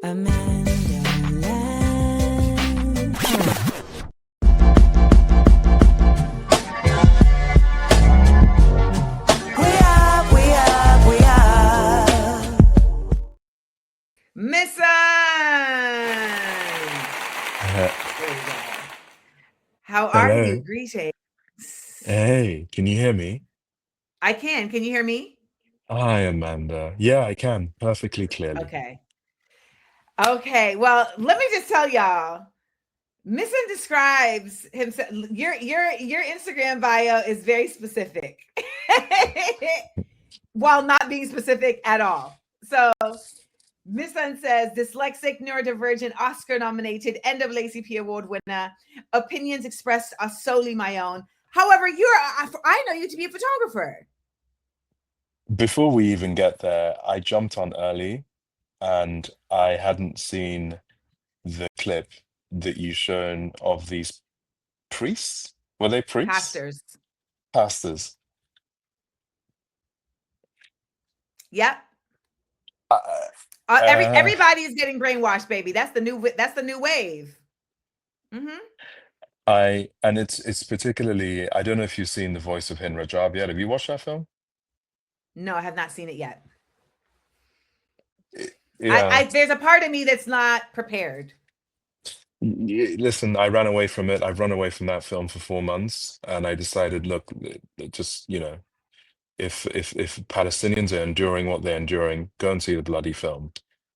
AmandaLand. We are. Misan! There you go. How are Hello. you? Greetings. Hey, can you hear me? I can. Can you hear me? Hi, Amanda. Yeah, I can perfectly clearly. Okay. Okay. Well, let me just tell y'all. Misan describes himself. Your Instagram bio is very specific, while not being specific at all. So Misan says dyslexic, neurodivergent, Oscar-nominated, NAACP award winner. Opinions expressed are solely my own. However, I know you to be a photographer. Before we even get there, I jumped on early and I hadn't seen the clip that you shown of these priests. Were they priests? Pastors. Pastors. Yep. Uh, Everybody is getting brainwashed, baby. That's the new wave. Mm-hmm. and it's particularly, I don't know if you've seen The Voice of Hin Rajab yet. Have you watched that film? No, I have not seen it yet. Yeah. There's a part of me that's not prepared. Listen, I ran away from it. I've run away from that film for 4 months, and I decided, look, just, if Palestinians are enduring what they're enduring, go and see the bloody film.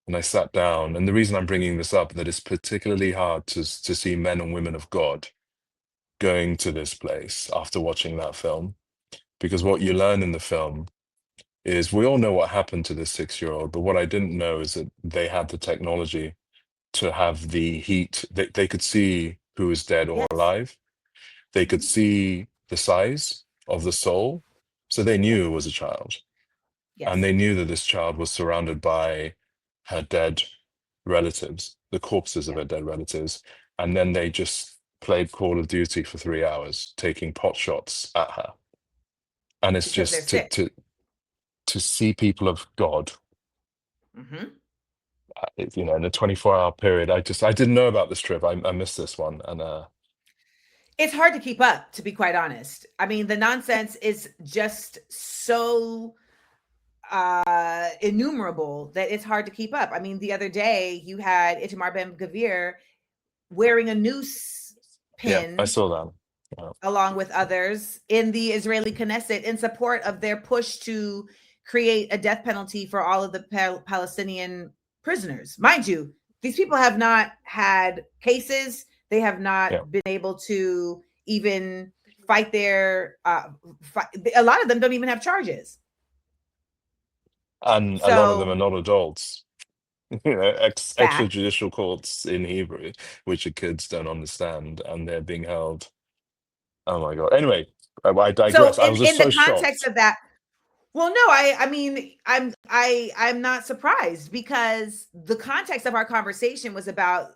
And I sat down, and the reason I'm bringing this up, that it's particularly hard to see men and women of God going to this place after watching that film, because what you learn in the film is, we all know what happened to this 6-year-old, but what I didn't know is that they had the technology to have the heat. They could see who was dead or Yes. alive. They could see the size of the soul. So they knew it was a child. Yes. And they knew that this child was surrounded by her dead relatives, the corpses of her dead relatives. And then they just played Call of Duty for 3 hours, taking pot shots at her. And it's Because just they're sick. to see people of God, Mm-hmm. in a 24-hour period. I didn't know about this trip. I missed this one. And It's hard to keep up, to be quite honest. I mean, the nonsense is just so innumerable that it's hard to keep up. I mean, the other day you had Itamar Ben-Gvir wearing a noose pin. Yeah, I saw that. Yeah. Along with others in the Israeli Knesset in support of their push to create a death penalty for all of the Palestinian prisoners. Mind you, these people have not had cases. They have not been able to even fight their a lot of them don't even have charges. And a lot of them are not adults. Extrajudicial courts in Hebrew, which the kids don't understand, and they're being held. Oh my God. Anyway, I digress. So I was just in the so context shocked. of that, well, no, I mean, I'm not surprised, because the context of our conversation was about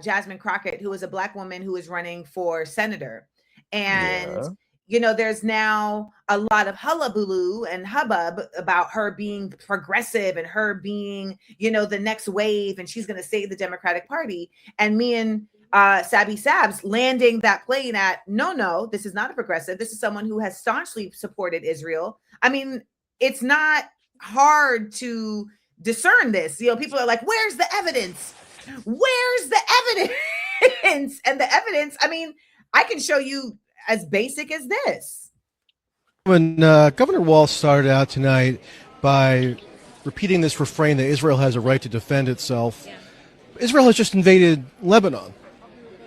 Jasmine Crockett, who is a Black woman who is running for senator. And, there's now a lot of hullabaloo and hubbub about her being progressive and her being, the next wave, and she's going to save the Democratic Party. And me and Sabby Sabs landing that plane at, no, this is not a progressive. This is someone who has staunchly supported Israel. I mean, it's not hard to discern this. People are like, where's the evidence? Where's the evidence? And the evidence, I mean, I can show you as basic as this. When Governor Walz started out tonight by repeating this refrain that Israel has a right to defend itself, Israel has just invaded Lebanon.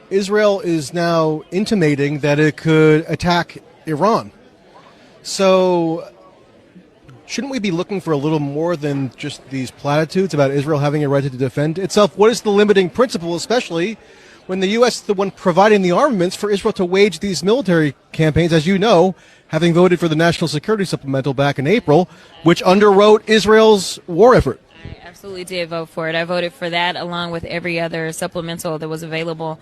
Israel is now intimating that it could attack Iran. So shouldn't we be looking for a little more than just these platitudes about Israel having a right to defend itself? What is the limiting principle, especially when the U.S. is the one providing the armaments for Israel to wage these military campaigns, as you know, having voted for the National Security Supplemental back in April, which underwrote Israel's war effort? I absolutely did vote for it. I voted for that along with every other supplemental that was available.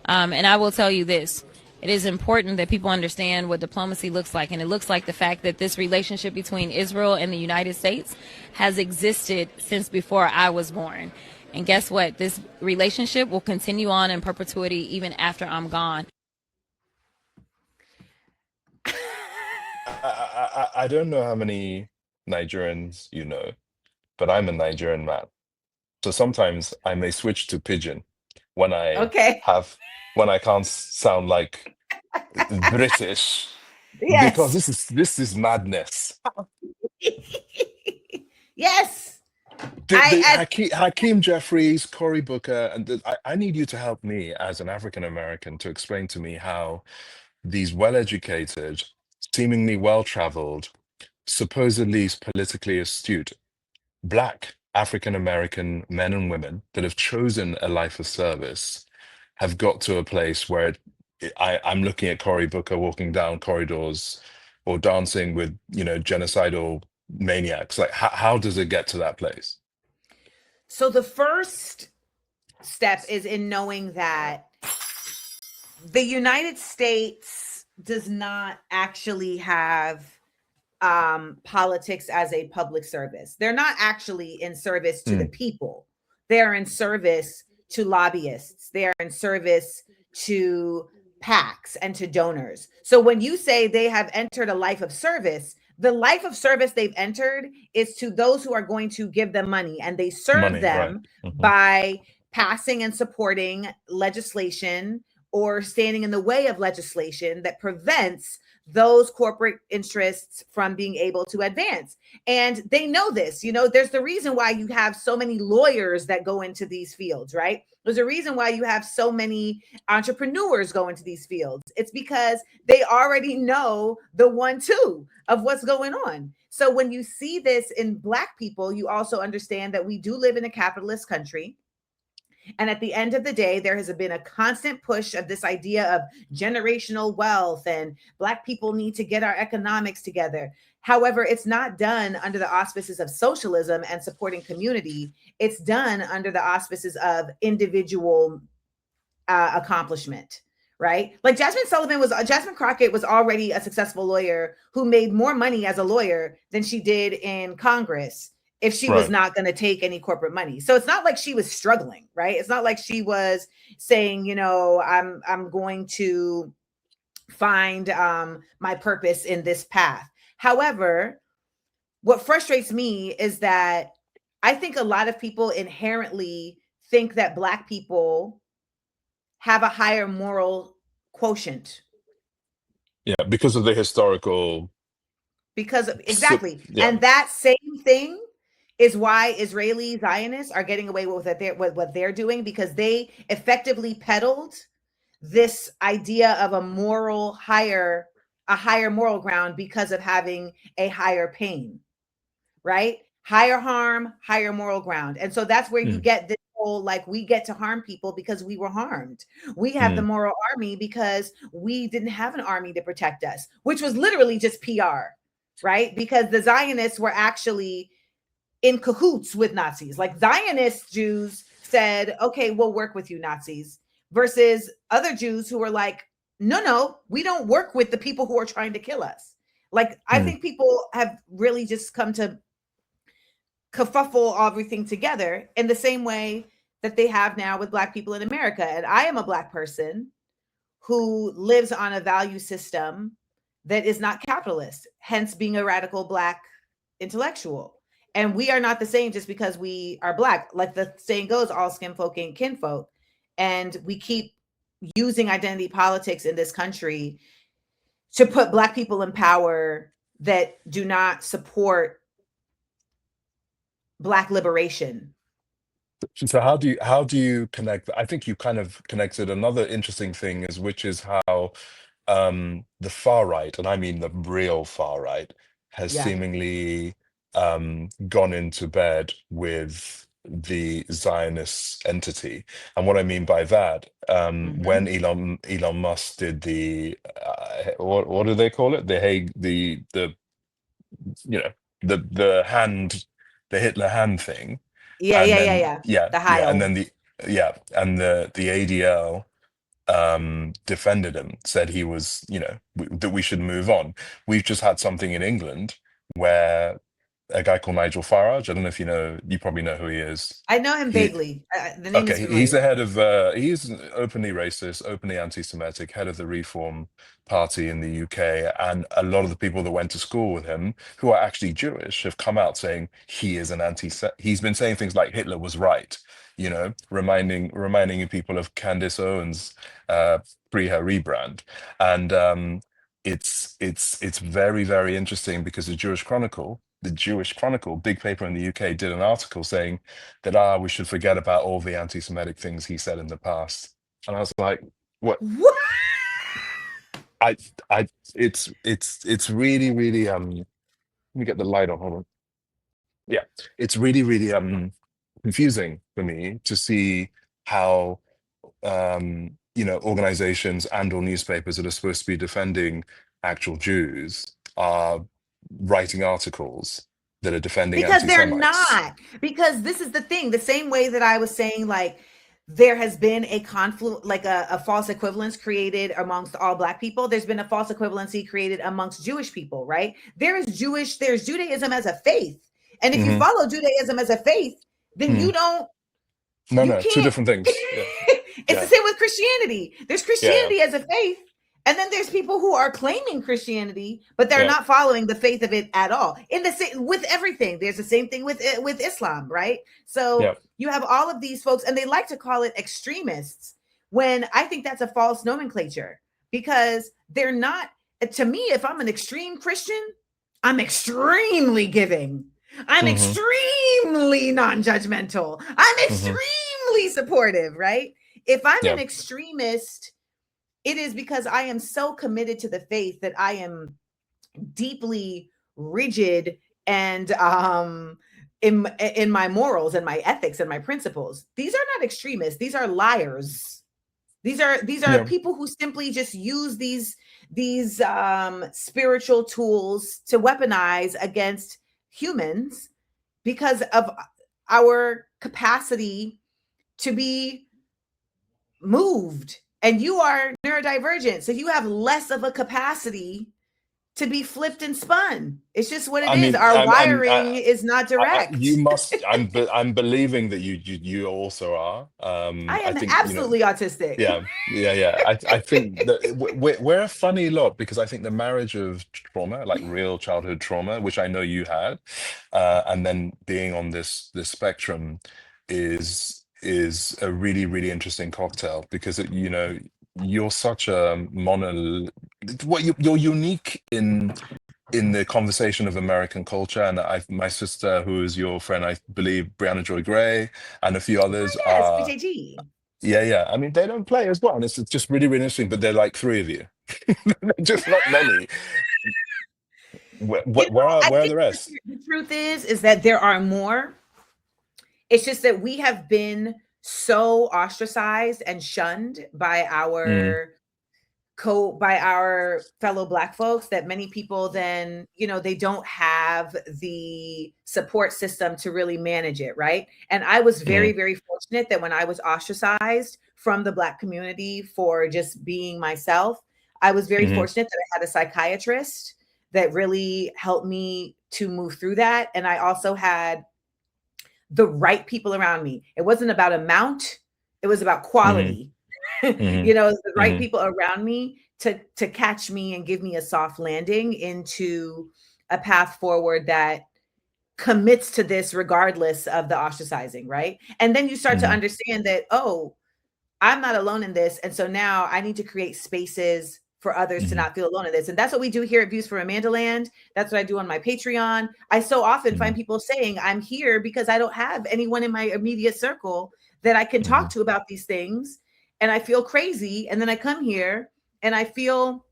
And I will tell you this. It is important that people understand what diplomacy looks like. And it looks like the fact that this relationship between Israel and the United States has existed since before I was born. And guess what? This relationship will continue on in perpetuity even after I'm gone. I don't know how many Nigerians you know, but I'm a Nigerian man. So sometimes I may switch to pidgin when I Okay. can't sound like British, because Yes. this is madness. Yes. Hakeem Jeffries, Cory Booker, and I need you to help me as an African American to explain to me how these well-educated, seemingly well-traveled, supposedly politically astute Black African American men and women that have chosen a life of service have got to a place where I'm looking at Cory Booker walking down corridors or dancing with, genocidal maniacs. Like, how does it get to that place? So the first step is in knowing that the United States does not actually have politics as a public service. They're not actually in service to the people. They're in service to lobbyists. They are in service to PACs and to donors. So when you say they have entered a life of service, the life of service they've entered is to those who are going to give them money, and they serve them by passing and supporting legislation or standing in the way of legislation that prevents those corporate interests from being able to advance. And they know this. There's the reason why you have so many lawyers that go into these fields, right? There's a reason why you have so many entrepreneurs go into these fields. It's because they already know the 1-2 of what's going on. So when you see this in Black people, you also understand that we do live in a capitalist country. And at the end of the day, there has been a constant push of this idea of generational wealth and Black people need to get our economics together. However, it's not done under the auspices of socialism and supporting community. It's done under the auspices of individual accomplishment, right? Like Jasmine Crockett was already a successful lawyer who made more money as a lawyer than she did in Congress if she was not going to take any corporate money. So it's not like she was struggling, right? It's not like she was saying, I'm going to find my purpose in this path. However, what frustrates me is that I think a lot of people inherently think that Black people have a higher moral quotient. Yeah, because of the historical. Exactly. And that same thing is why Israeli Zionists are getting away with what they're doing, because they effectively peddled this idea of a higher moral ground because of having a higher pain, right? Higher harm, higher moral ground. And so that's where you get this whole, like, we get to harm people because we were harmed. We have the moral army because we didn't have an army to protect us, which was literally just PR, right? Because the Zionists were actually in cahoots with Nazis. Like, Zionist Jews said, okay, we'll work with you, Nazis, versus other Jews who were like, no, we don't work with the people who are trying to kill us. Like, I think people have really just come to kerfuffle everything together in the same way that they have now with Black people in America. And I am a Black person who lives on a value system that is not capitalist, hence being a radical Black intellectual. And we are not the same just because we are Black. Like the saying goes, all skin folk ain't kinfolk. And we keep using identity politics in this country to put Black people in power that do not support Black liberation. So how do you connect? I think you kind of connected another interesting thing, which is how the far right, and I mean the real far right, has seemingly gone into bed with the Zionist entity. And what I mean by that, when Elon Musk did the what do they call it? The Hague, the the Hitler hand thing. Yeah. The Heil. And then the ADL defended him, said he was, that we should move on. We've just had something in England where a guy called Nigel Farage. I don't know if you probably know who he is. I know him He, vaguely. The name is okay, he's familiar. the head of, he's openly racist, openly anti-Semitic, head of the Reform Party in the UK. And a lot of the people that went to school with him, who are actually Jewish, have come out saying he is an he's been saying things like Hitler was right, reminding people of Candace Owens pre her rebrand. And it's very, very interesting because the Jewish Chronicle, big paper in the UK, did an article saying that we should forget about all the anti-Semitic things he said in the past. And I was like, what? What? It's really, really let me get the light on, hold on. Yeah, it's really, really confusing for me to see how organizations and or newspapers that are supposed to be defending actual Jews are writing articles that are defending Because they're anti-Semites. not. Because this is the thing. The same way that I was saying, like, there has been a confluence, like a false equivalence created amongst all Black people. There's been a false equivalency created amongst Jewish people, right? There's Judaism as a faith. And if you follow Judaism as a faith, then you don't. No, you no, two can't. different things. Yeah. It's the same with Christianity. There's Christianity as a faith. And then there's people who are claiming Christianity, but they're not following the faith of it at all. In the same with everything, there's the same thing with Islam, right? So you have all of these folks, and they like to call it extremists, when I think that's a false nomenclature, because they're not. To me, if I'm an extreme Christian, I'm extremely giving. I'm extremely non-judgmental. I'm extremely supportive, right? If I'm an extremist, it is because I am so committed to the faith that I am deeply rigid and in my morals and my ethics and my principles. These are not extremists. These are liars. These are people who simply just use these spiritual tools to weaponize against humans because of our capacity to be moved. And you are neurodivergent, so you have less of a capacity to be flipped and spun. It's just what it is. Our wiring is not direct. I'm believing that you also are. I am absolutely autistic. Yeah. I think that we're a funny lot, because I think the marriage of trauma, like real childhood trauma, which I know you had, and then being on this spectrum is a really, really interesting cocktail, because you're such a you're unique in the conversation of American culture. And my sister, who is your friend, I believe, Brianna Joy Gray, and a few others are BJG. Yeah. I mean, they don't play as well, and it's just really, really interesting. But they're like three of you, just not many. Where are the rest? The truth is that there are more. It's just that we have been so ostracized and shunned by our fellow Black folks that many people then, they don't have the support system to really manage it, right? And I was very, very fortunate that when I was ostracized from the Black community for just being myself, I was very fortunate that I had a psychiatrist that really helped me to move through that. And I also had the right people around me. It wasn't about amount, it was about quality. The right people around me to catch me and give me a soft landing into a path forward that commits to this regardless of the ostracizing, right? And then you start to understand that, I'm not alone in this. And so now I need to create spaces for others to not feel alone in this. And that's what we do here at Views from AmandaLand. That's what I do on my Patreon. I so often find people saying, I'm here because I don't have anyone in my immediate circle that I can talk to about these things. And I feel crazy. And then I come here and I feel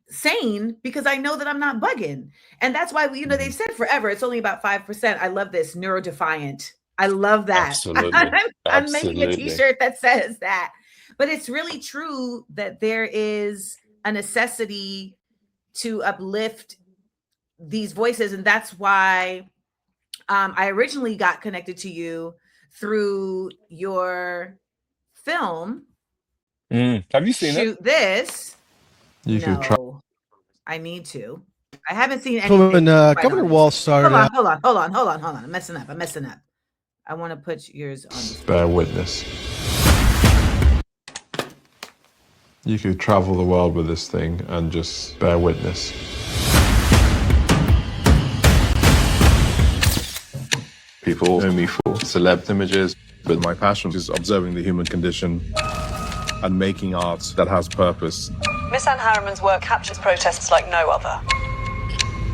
sane because I know that I'm not bugging. And that's why, they've said forever, it's only about 5%. I love this, neurodefiant. I love that. Absolutely. I'm making a t-shirt that says that. But it's really true that there is a necessity to uplift these voices. And that's why I originally got connected to you through your film. Have you seen it? Shoot This. You should try. I need to. I haven't seen So anything. when quite Governor honest. Walz started out, Hold on. I'm messing up. I want to put yours on. Bear witness. You could travel the world with this thing and just bear witness. People know me for celeb images, but my passion is observing the human condition and making art that has purpose. Misan Harriman's work captures protests like no other.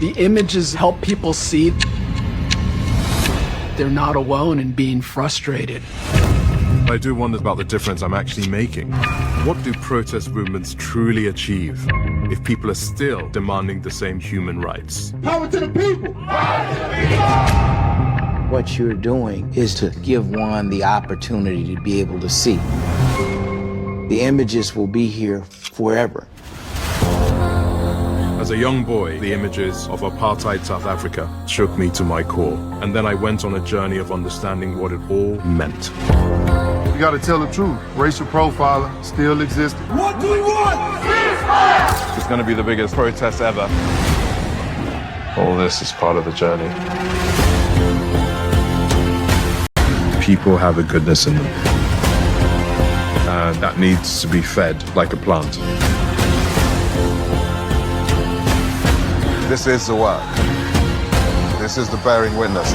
The images help people see they're not alone in being frustrated. I do wonder about the difference I'm actually making. What do protest movements truly achieve if people are still demanding the same human rights? Power to the people! What you're doing is to give one the opportunity to be able to see. The images will be here forever. As a young boy, the images of apartheid South Africa shook me to my core. And then I went on a journey of understanding what it all meant. We gotta tell the truth. Racial profiling still exists. What do we want? Ceasefire! It's going to be the biggest protest ever. All this is part of the journey. People have a goodness in them. And that needs to be fed like a plant. This is the work. This is the bearing witness.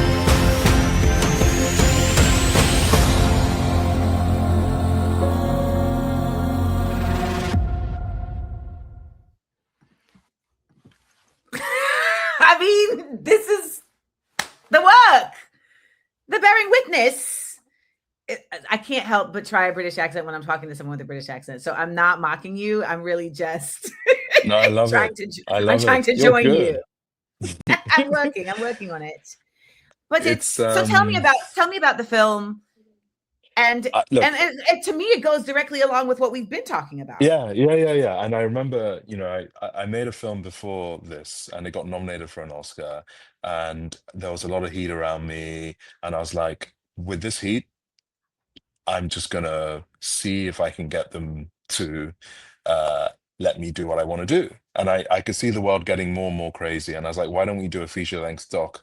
I mean, this is the work. The bearing witness. I can't help but try a British accent when I'm talking to someone with a British accent. So I'm not mocking you. I'm really just No, I love trying it. to. I I'm love trying it. to You're join good. you. I'm working on it. But it's It's, so tell me about the film. And look, and to me, it goes directly along with what we've been talking about. yeah. And I remember, I made a film before this, and it got nominated for an Oscar, and there was a lot of heat around me, and I was like, with this heat, I'm just gonna see if I can get them to let me do what I want to do. And I could see the world getting more and more crazy, and I was like, why don't we do a feature-length doc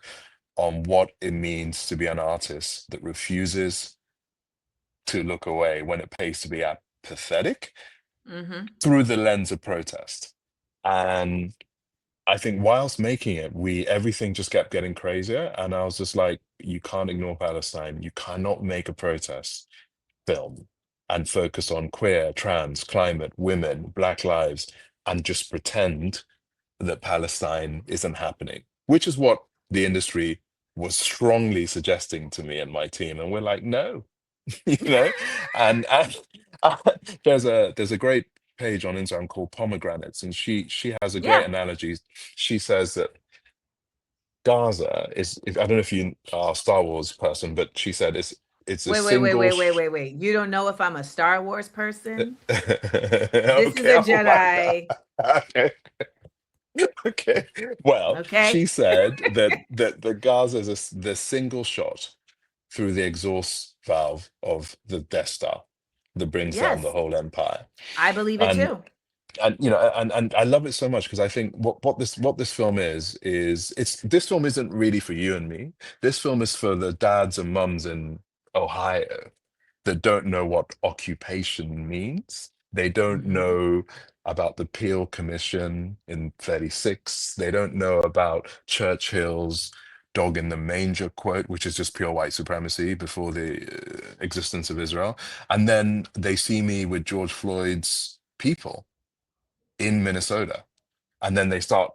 on what it means to be an artist that refuses to look away when it pays to be apathetic through the lens of protest. And I think whilst making it, everything just kept getting crazier. And I was just like, you can't ignore Palestine. You cannot make a protest film and focus on queer, trans, climate, women, Black lives, and just pretend that Palestine isn't happening, which is what the industry was strongly suggesting to me and my team. And we're like, no, and there's a great page on Instagram called Pomegranates, and she has a great analogy. She says that Gaza is, I don't know if you are a Star Wars person, but she said it's a Wait. You don't know if I'm a Star Wars person? This is Okay, a Jedi. okay. Okay. Well, she said that the Gaza is the single shot through the exhaust valve of the Death Star that brings down the whole empire. I believe it too. And and I love it so much because I think what this film is this film isn't really for you and me. This film is for the dads and mums in Ohio that don't know what occupation means. They don't know about the Peel Commission in 36. They don't know about Churchill's dog in the manger quote, which is just pure white supremacy before the existence of Israel. And then they see me with George Floyd's people in Minnesota. And then they start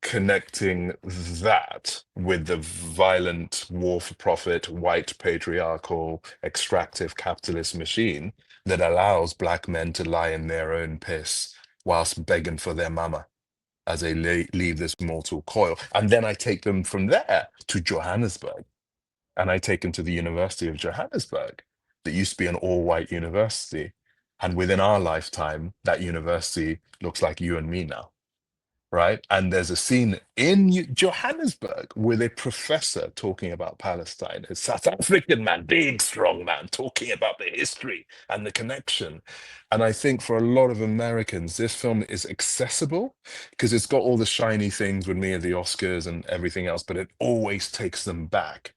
connecting that with the violent war for profit, white patriarchal, extractive capitalist machine that allows Black men to lie in their own piss whilst begging for their mama as they leave this mortal coil. And then I take them from there to Johannesburg, and I take them to the University of Johannesburg that used to be an all-white university. And within our lifetime, that university looks like you and me now. right? And there's a scene in Johannesburg with a professor talking about Palestine, a South African man, big, strong man, talking about the history and the connection. And I think for a lot of Americans, this film is accessible because it's got all the shiny things with me at the Oscars and everything else, but it always takes them back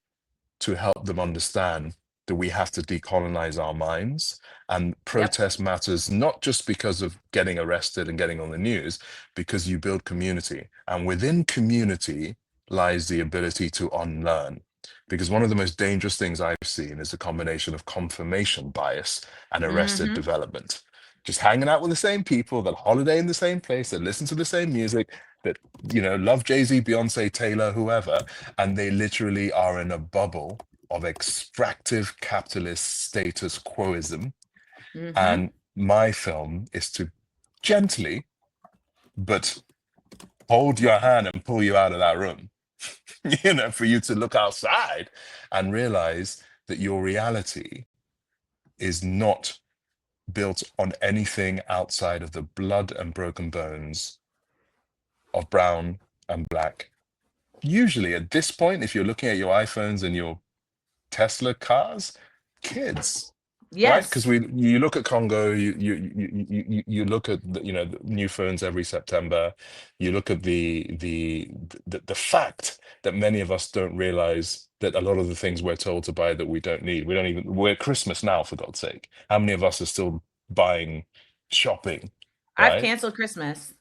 to help them understand that we have to decolonize our minds, and protest matters not just because of getting arrested and getting on the news, because you build community, and within community lies the ability to unlearn. Because one of the most dangerous things I've seen is a combination of confirmation bias and arrested development. Just hanging out with the same people, that holiday in the same place, that listen to the same music, that, you know, love Jay-Z, Beyonce, Taylor, whoever, and they literally are in a bubble of extractive capitalist status quoism. And my film is to gently but hold your hand and pull you out of that room, you know, for you to look outside and realize that your reality is not built on anything outside of the blood and broken bones of brown and black. Usually at this point, if you're looking at your iPhones and your Tesla cars, kids, right? Because you look at Congo, you look at the, you know, the new phones every September. You look at the fact that many of us don't realize that a lot of the things we're told to buy that we don't need. We're at Christmas now, for God's sake. How many of us are still buying, shopping? Right? I've canceled Christmas.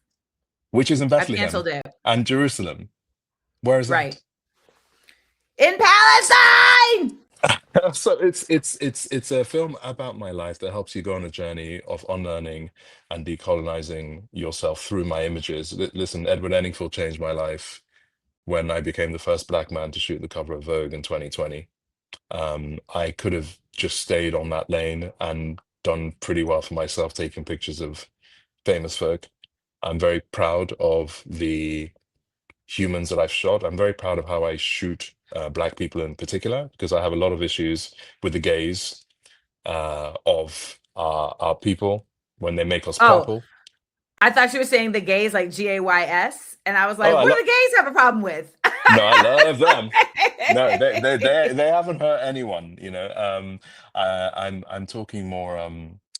Which is in I've Bethlehem canceled it. and Jerusalem. Where is Right. that? In Palestine. So it's a film about my life that helps you go on a journey of unlearning and decolonizing yourself through my images. Listen, Edward Enninful changed my life when I became the first Black man to shoot the cover of Vogue in 2020. I could have just stayed on that lane and done pretty well for myself, taking pictures of famous folk. I'm very proud of the humans that I've shot. I'm very proud of how I shoot Black people in particular, because I have a lot of issues with the gaze of our people when they make us purple. I thought you were saying the gays, like GAYS, and I was like, what do the gays have a problem with? No, I love them. No, they haven't hurt anyone. You know, I'm talking more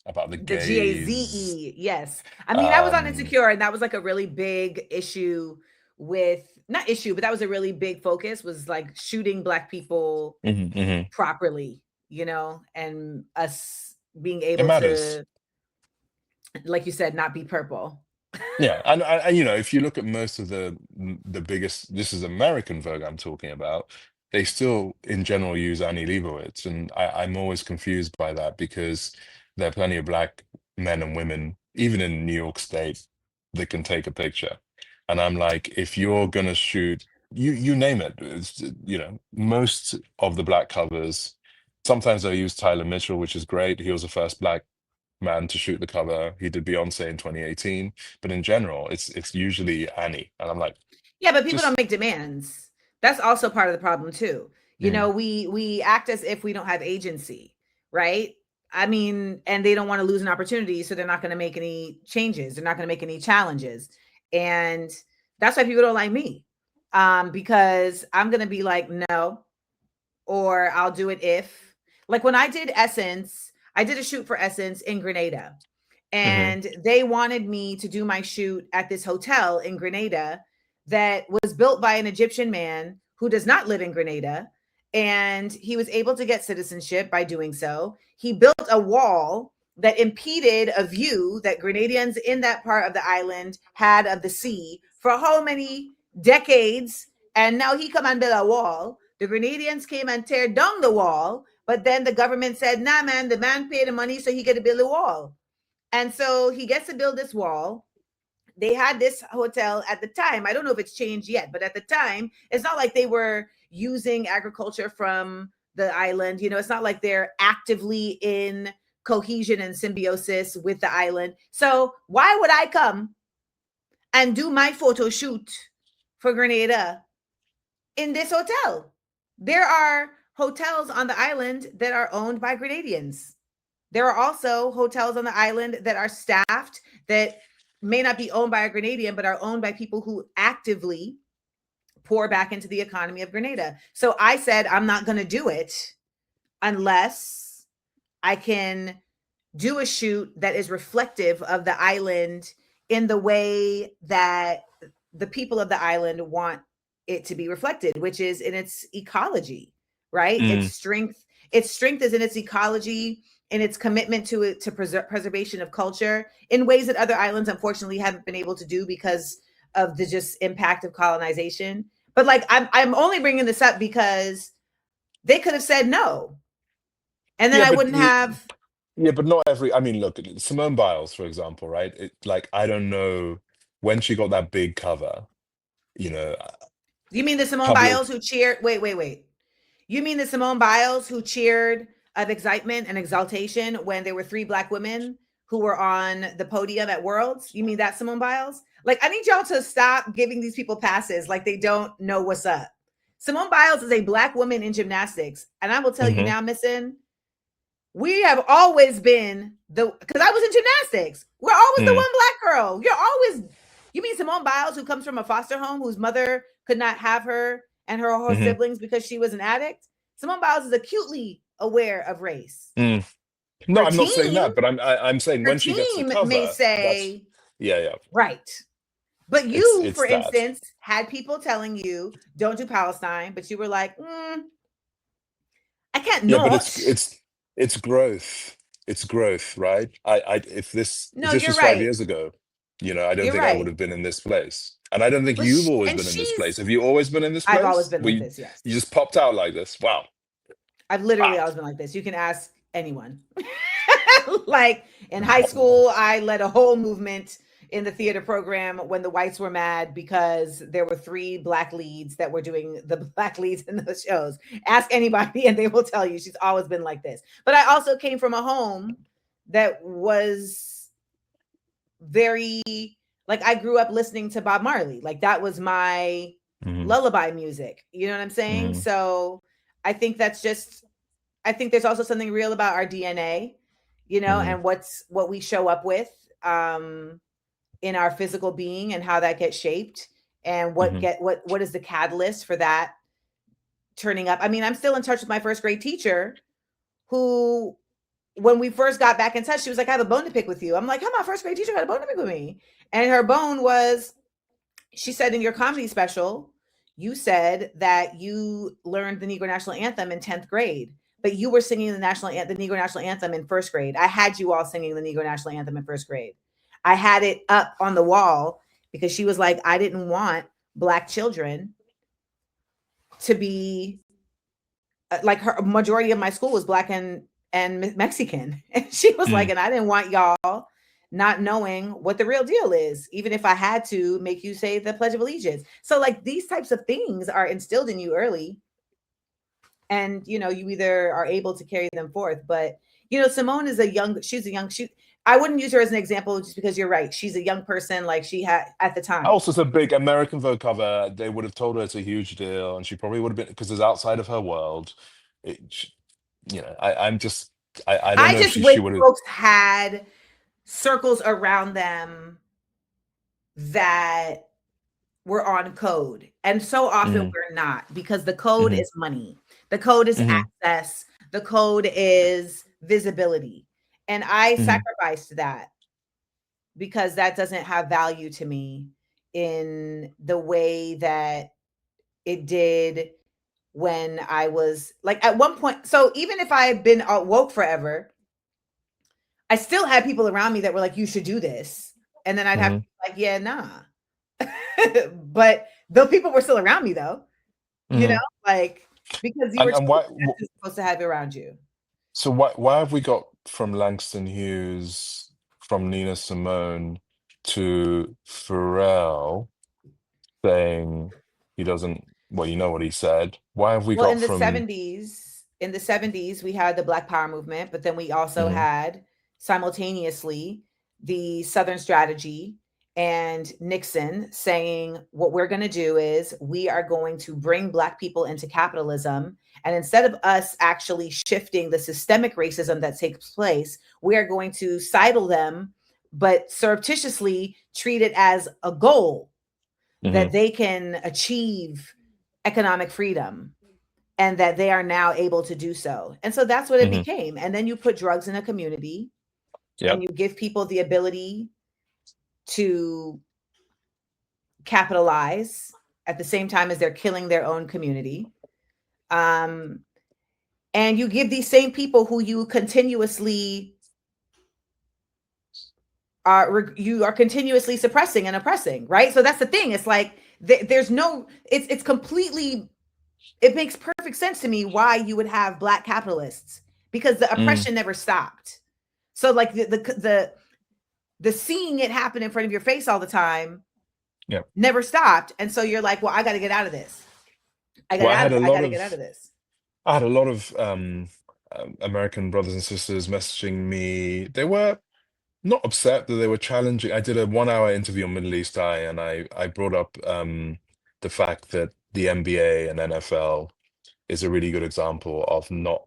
about the gays. GAZE, yes. I mean, I was on Insecure, and that was like a really big issue with, not issue, but that was a really big focus, was like shooting Black people properly, you know, and us being able to, like you said, not be purple. Yeah, and you know, if you look at most of the biggest, this is American Vogue I'm talking about, they still in general use Annie Leibovitz, and I'm always confused by that, because there are plenty of Black men and women, even in New York State, that can take a picture. And I'm like, if you're gonna shoot, you name it, you know, most of the Black covers, sometimes they'll use Tyler Mitchell, which is great. He was the first Black man to shoot the cover. He did Beyonce in 2018, but in general, it's usually Annie. And I'm like, yeah, but people don't make demands. That's also part of the problem too. You know, we act as if we don't have agency, right? I mean, and they don't want to lose an opportunity, so they're not going to make any changes. They're not going to make any challenges. And that's why people don't like me, because I'm going to be like, no, or I'll do it if, like when I did Essence, I did a shoot for Essence in Grenada, and they wanted me to do my shoot at this hotel in Grenada that was built by an Egyptian man who does not live in Grenada. And he was able to get citizenship by doing so. He built a wall that impeded a view that Grenadians in that part of the island had of the sea for how many decades. And now he come and build a wall. The Grenadians came and tear down the wall, but then the government said, nah, man, the man paid the money, so he get to build a wall. And so he gets to build this wall. They had this hotel at the time. I don't know if it's changed yet, but at the time, it's not like they were using agriculture from the island. You know, it's not like they're actively in cohesion and symbiosis with the island. So why would I come and do my photo shoot for Grenada in this hotel? There are hotels on the island that are owned by Grenadians. There are also hotels on the island that are staffed, that may not be owned by a Grenadian, but are owned by people who actively pour back into the economy of Grenada. So I said, I'm not going to do it unless I can do a shoot that is reflective of the island in the way that the people of the island want it to be reflected, which is in its ecology, right? Its strength is in its ecology, in its commitment to it, to preservation of culture in ways that other islands unfortunately haven't been able to do because of the just impact of colonization. But like, I'm only bringing this up because they could have said no, and then I wouldn't have. Yeah, but not every. I mean, look, Simone Biles, for example, right? Like, I don't know when she got that big cover. You know, You mean the Simone Biles who cheered? Wait. You mean the Simone Biles who cheered of excitement and exaltation when there were 3 Black women who were on the podium at Worlds? You mean that Simone Biles? Like, I need y'all to stop giving these people passes like they don't know what's up. Simone Biles is a Black woman in gymnastics. And I will tell you now, Misan, we have always been because I was in gymnastics. We're always the one Black girl. You mean Simone Biles, who comes from a foster home, whose mother could not have her and her whole siblings because she was an addict? Simone Biles is acutely aware of race. No, I'm not saying that, but I'm saying when she gets the cover, may say, yeah, right. But you, it's for that. instance, had people telling you, don't do Palestine, but you were like, I can't not. But it's growth. It's growth, right? If this was 5 years ago, I don't think I would have been in this place. And I don't think you've always been in this place. Have you always been in this place? I've always been like this, yes. You just popped out like this. Wow. I've literally always been like this. You can ask anyone. Like in high school, I led a whole movement in the theater program when the whites were mad because there were 3 Black leads that were doing the Black leads in those shows. Ask anybody and they will tell you she's always been like this. But I also came from a home that was very, like, I grew up listening to Bob Marley. Like, that was my lullaby music. You know what I'm saying? So I think I think there's also something real about our DNA, and what we show up with in our physical being and how that gets shaped and what is the catalyst for that turning up. I mean, I'm still in touch with my first grade teacher who, when we first got back in touch, she was like, I have a bone to pick with you. I'm like, how my first grade teacher had a bone to pick with me? And her bone was, she said, in your comedy special, you said that you learned the Negro National Anthem in 10th grade, but you were singing the Negro National Anthem in first grade. I had you all singing the Negro National Anthem in first grade. I had it up on the wall because she was like, I didn't want Black children to be like, her majority of my school was Black and Mexican. And she was like, and I didn't want y'all not knowing what the real deal is, even if I had to make you say the Pledge of Allegiance. So like, these types of things are instilled in you early. And, you either are able to carry them forth. But, Simone is I wouldn't use her as an example just because you're right. She's a young person, like she had at the time. Also, it's a big American Vogue cover. They would have told her it's a huge deal, and she probably would have been, because it's outside of her world. I don't know. I just wish folks had circles around them that were on code, and so often we're not, because the code is money, the code is access, the code is visibility. And I sacrificed that because that doesn't have value to me in the way that it did when I was like, at one point. So even if I had been woke forever, I still had people around me that were like, you should do this. And then I'd have to be like, yeah, nah. But those people were still around me though, like, because you were supposed to have it around you. So why have we got from Langston Hughes, from Nina Simone, to Pharrell saying he doesn't, well, you know what he said. Why have we got in the 70s, we had the Black Power movement, but then we also had simultaneously the Southern Strategy and Nixon saying, what we're going to do is we are going to bring Black people into capitalism. And instead of us actually shifting the systemic racism that takes place, we are going to sidle them but surreptitiously treat it as a goal that they can achieve economic freedom and that they are now able to do so. And so that's what it became. And then you put drugs in a community and you give people the ability to capitalize at the same time as they're killing their own community. And you give these same people who you continuously are continuously suppressing and oppressing, right? So that's the thing. It's like there's no, it's completely, it makes perfect sense to me why you would have Black capitalists, because the oppression never stopped. So like the seeing it happen in front of your face all the time never stopped. And so you're like, well, I got to get out of this. I got to get out of this. I had a lot of American brothers and sisters messaging me. They were not upset, that they were challenging. I did a 1-hour interview on Middle East Eye, and I brought up the fact that the NBA and NFL is a really good example of not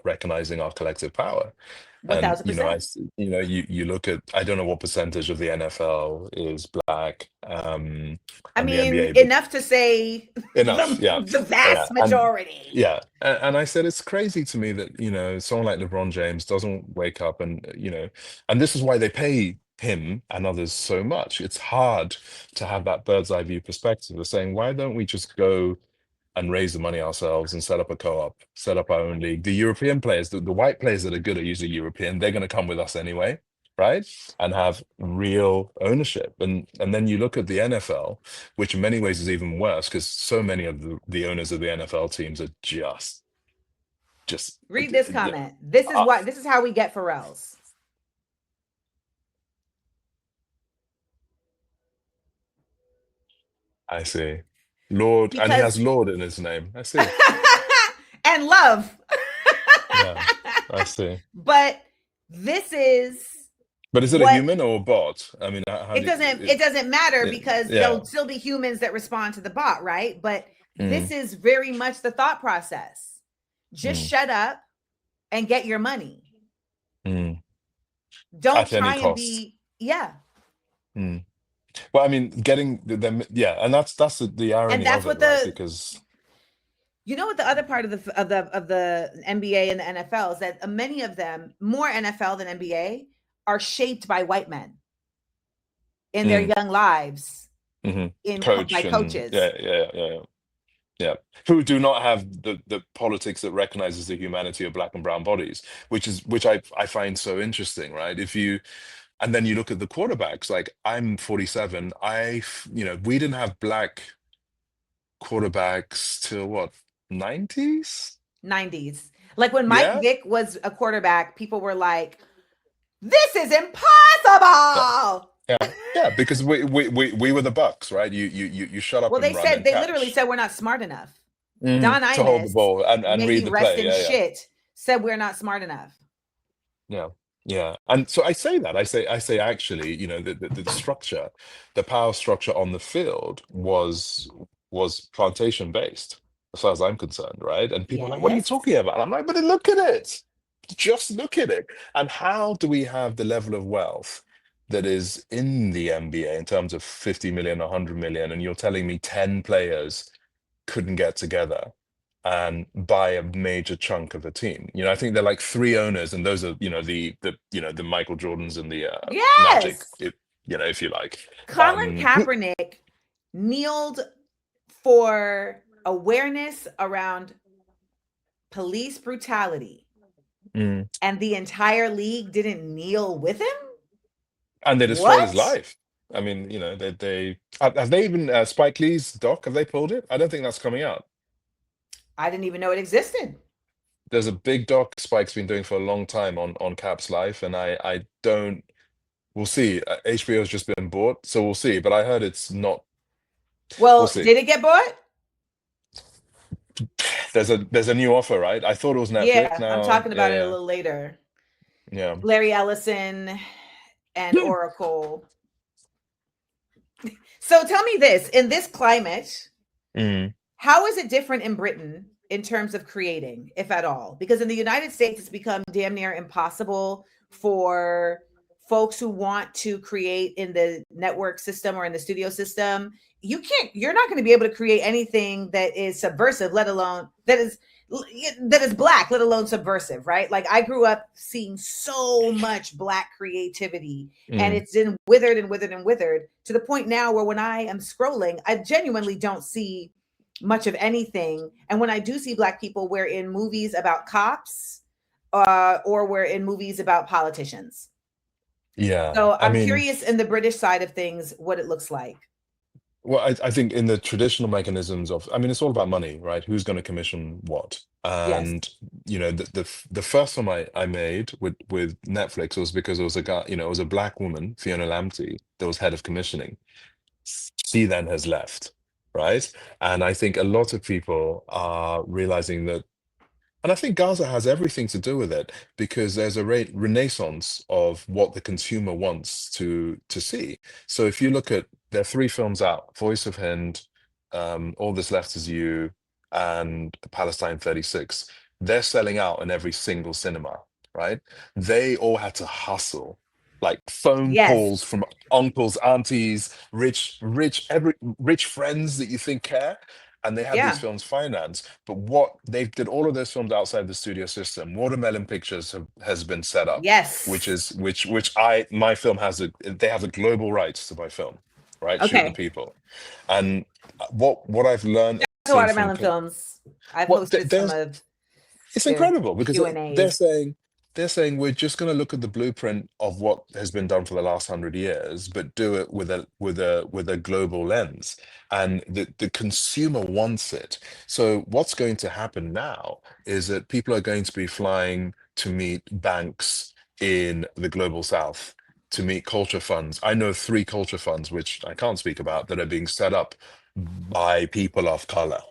recognizing our collective power. 1000%. And you look at, I don't know what percentage of the NFL is Black. I mean, NBA, enough to say the vast majority. And I said, it's crazy to me that, someone like LeBron James doesn't wake up and, and this is why they pay him and others so much. It's hard to have that bird's eye view perspective of saying, why don't we just go and raise the money ourselves and set up a co-op, set up our own league? The European players, the white players that are good are usually European, they're going to come with us anyway, right? And have real ownership. And then you look at the NFL, which in many ways is even worse, because so many of the owners of the NFL teams are just read this comment. This is how we get Pharrell's. I see. Lord, and he has Lord in his name. I see. And love. Yeah, I see. But this is. But is it a human or a bot? I mean, it doesn't matter, because there'll still be humans that respond to the bot, right? But this is very much the thought process. Just shut up and get your money. Don't try and be. Well, I mean, getting them, and that's the irony, and that's of it, right? Because you know what the other part of the NBA and the NFL is that many of them, more NFL than NBA, are shaped by white men in their young lives, by coaches. Yeah, who do not have the politics that recognizes the humanity of Black and brown bodies, which I find so interesting, right? And then you look at the quarterbacks, like I'm 47. We didn't have Black quarterbacks till what, 90s? 90s. Like when Mike Vick was a quarterback, people were like, this is impossible. Yeah, because we were the Bucks, right? You shut up. Well, they literally said we're not smart enough. Don Imus, to hold the ball and read the play. Shit, said we're not smart enough. Yeah, and so I say that I say actually, the structure, the power structure on the field was plantation based, as far as I'm concerned, right? And people are like, what are you talking about? I'm like, but look at it, just look at it. And how do we have the level of wealth that is in the NBA in terms of 50 million, 100 million, and you're telling me 10 players couldn't get together and buy a major chunk of a team? I think they're like 3 owners, and those are the Michael Jordans and the Magic, if you like. Colin Kaepernick kneeled for awareness around police brutality, and the entire league didn't kneel with him, and they destroyed his life. I mean, they have they even Spike Lee's doc, have they pulled it? I don't think that's coming out. I didn't even know it existed. There's a big doc Spike's been doing for a long time on Cap's life, and we'll see. HBO's just been bought, so we'll see. But I heard it's not. Well, did it get bought? There's a new offer, right? I thought it was Netflix. Yeah, now, I'm talking about it a little later. Yeah. Larry Ellison and Oracle. So tell me this, in this climate, how is it different in Britain in terms of creating, if at all? Because in the United States, it's become damn near impossible for folks who want to create in the network system or in the studio system, you're not going to be able to create anything that is subversive, let alone that is black, let alone subversive, right? Like I grew up seeing so much black creativity and it's been withered and withered and withered to the point now where when I am scrolling, I genuinely don't see much of anything. And when I do see black people, we're in movies about cops or we're in movies about politicians. Yeah. So I I'm mean, curious in the British side of things, what it looks like. well, I think in the traditional mechanisms of, I mean, it's all about money, right? Who's going to commission what? Yes. And the first one I made with Netflix was because it was a guy, it was a black woman, Fiona Lamptey, that was head of commissioning. She then has left, right? And I think a lot of people are realizing that, and I think Gaza has everything to do with it, because there's a renaissance of what the consumer wants to see. So if you look at, there are 3 films out: Voice of Hind, All This Left Is You, and Palestine 36. They're selling out in every single cinema, right? They all had to hustle, like phone calls from uncles, aunties, rich friends that you think care, and they had these films financed. But what they did, all of those films outside the studio system. Watermelon Pictures has been set up, my film they have the global rights to my film, right? Shoot the People. And what I've learned, Watermelon Films, I've hosted some of. It's incredible because Q&As. they're saying we're just going to look at the blueprint of what has been done for the last 100 years, but do it with a global lens, and the consumer wants it. So what's going to happen now is that people are going to be flying to meet banks in the global south, to meet culture funds. I know 3 culture funds, which I can't speak about, that are being set up by people of color.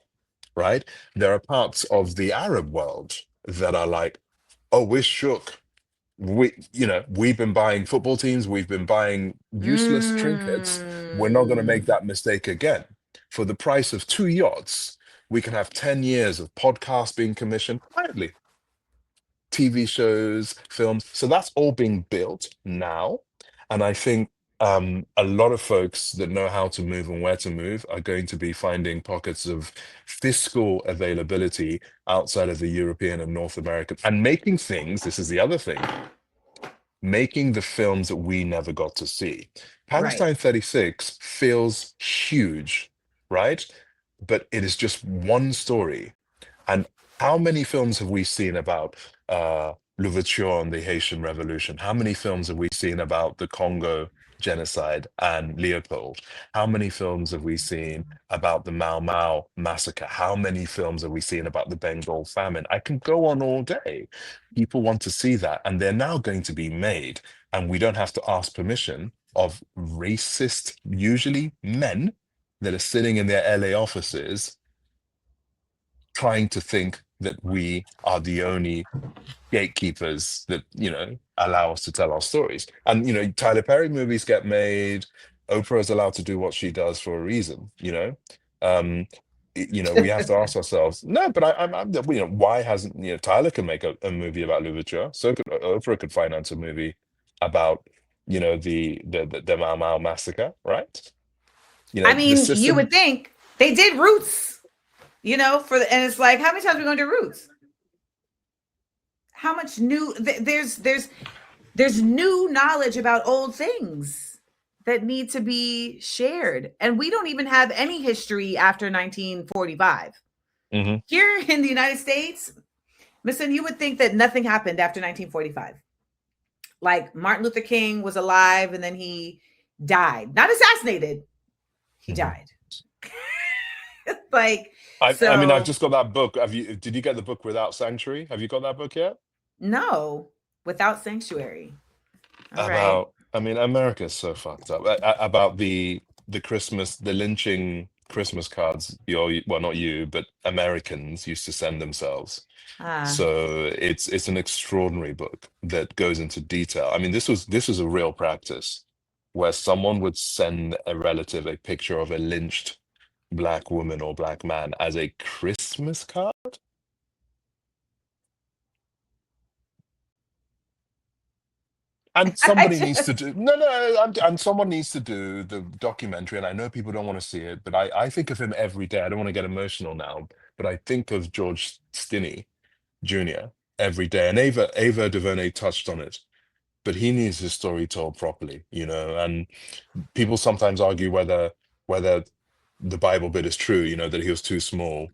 Right? There are parts of the Arab world that are like, oh, we're shook. We've been buying football teams, we've been buying useless trinkets. We're not going to make that mistake again. For the price of 2 yachts, we can have 10 years of podcasts being commissioned quietly, TV shows, films. So that's all being built now. And I think a lot of folks that know how to move and where to move are going to be finding pockets of fiscal availability outside of the European and North American, and making things, this is the other thing, making the films that we never got to see. Palestine 36 feels huge, right? But it is just one story. And how many films have we seen about Louverture and the Haitian Revolution? How many films have we seen about the Congo genocide and Leopold? How many films have we seen about the Mau Mau massacre? How many films have we seen about the Bengal famine? I can go on all day. People want to see that, and they're now going to be made, and we don't have to ask permission of racist, usually men, that are sitting in their LA offices trying to think that we are the only gatekeepers that allow us to tell our stories. And Tyler Perry movies get made. Oprah is allowed to do what she does for a reason. We have to ask ourselves, no, but why hasn't Tyler can make a movie about Louverture, so Oprah could finance a movie about the Mau Mau massacre, right? I mean, you would think they did Roots. And it's like, how many times are we going to do Roots? How much new there's new knowledge about old things that need to be shared, and we don't even have any history after 1945. Here in the United States. Misan, you would think that nothing happened after 1945. Like Martin Luther King was alive and then he died, not assassinated, he died. I mean, I've just got that book. Did you get the book Without Sanctuary? Have you got that book yet? No, Without Sanctuary. I mean, America's so fucked up. About the lynching Christmas cards. Well, not you, but Americans used to send themselves. So it's an extraordinary book that goes into detail. I mean, this was a real practice where someone would send a relative a picture of a lynched Black woman or Black man as a Christmas card. And I somebody needs to just, do and someone needs to do the documentary. And I know people don't want to see it, but I think of him every day. I don't want to get emotional now, but I think of George Stinney Jr. every day. And Ava DuVernay touched on it, but he needs his story told properly, you know. And people sometimes argue whether the Bible bit is true, you know, that he was too small.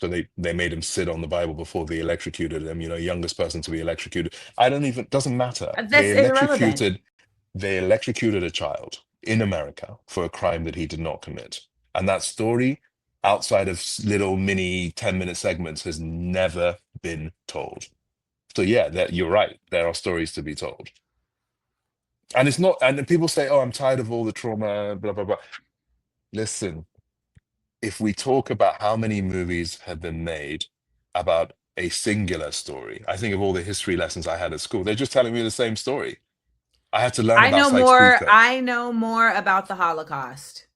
So they made him sit on the Bible before they electrocuted him, you know, youngest person to be electrocuted. Doesn't matter. that's irrelevant. They electrocuted a child in America for a crime that he did not commit. And that story, outside of little mini 10-minute segments, has never been told. So yeah, you're right. There are stories to be told. And it's not, and people say, oh, I'm tired of all the trauma, blah, blah, blah. Listen, if we talk about how many movies have been made about a singular story, I think of all the history lessons I had at school, they're just telling me the same story. I had to learn about Sykes-Picot. I know more about the Holocaust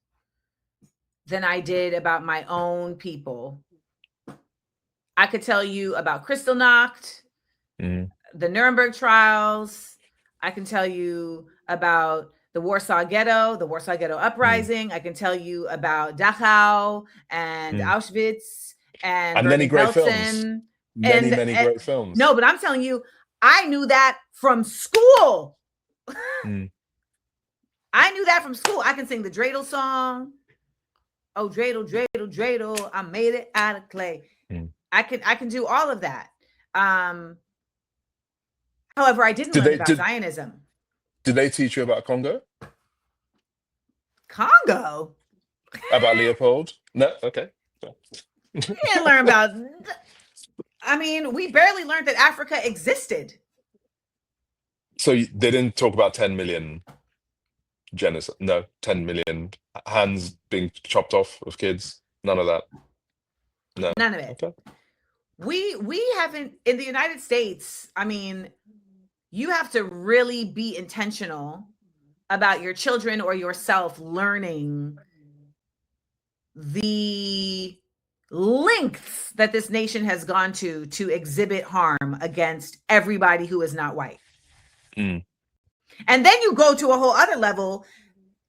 than I did about my own people. I could tell you about Kristallnacht, the Nuremberg trials. I can tell you about the Warsaw Ghetto uprising. I can tell you about Dachau and Auschwitz and many great Bergen-Belsen. films. Many great films. No, but I'm telling you, I knew that from school. I knew that from school. I can sing the dreidel song. Oh, dreidel, dreidel, dreidel. I made it out of clay. I can do all of that. However, I didn't learn about Zionism. Did they teach you about Congo? Congo? About Leopold? No? Okay. We didn't learn about... I mean, we barely learned that Africa existed. So they didn't talk about 10 million genocide? No, 10 million hands being chopped off of kids? None of that? No. None of it. Okay. We haven't, in the United States, I mean, you have to really be intentional about your children or yourself learning the lengths that this nation has gone to exhibit harm against everybody who is not white. And then you go to a whole other level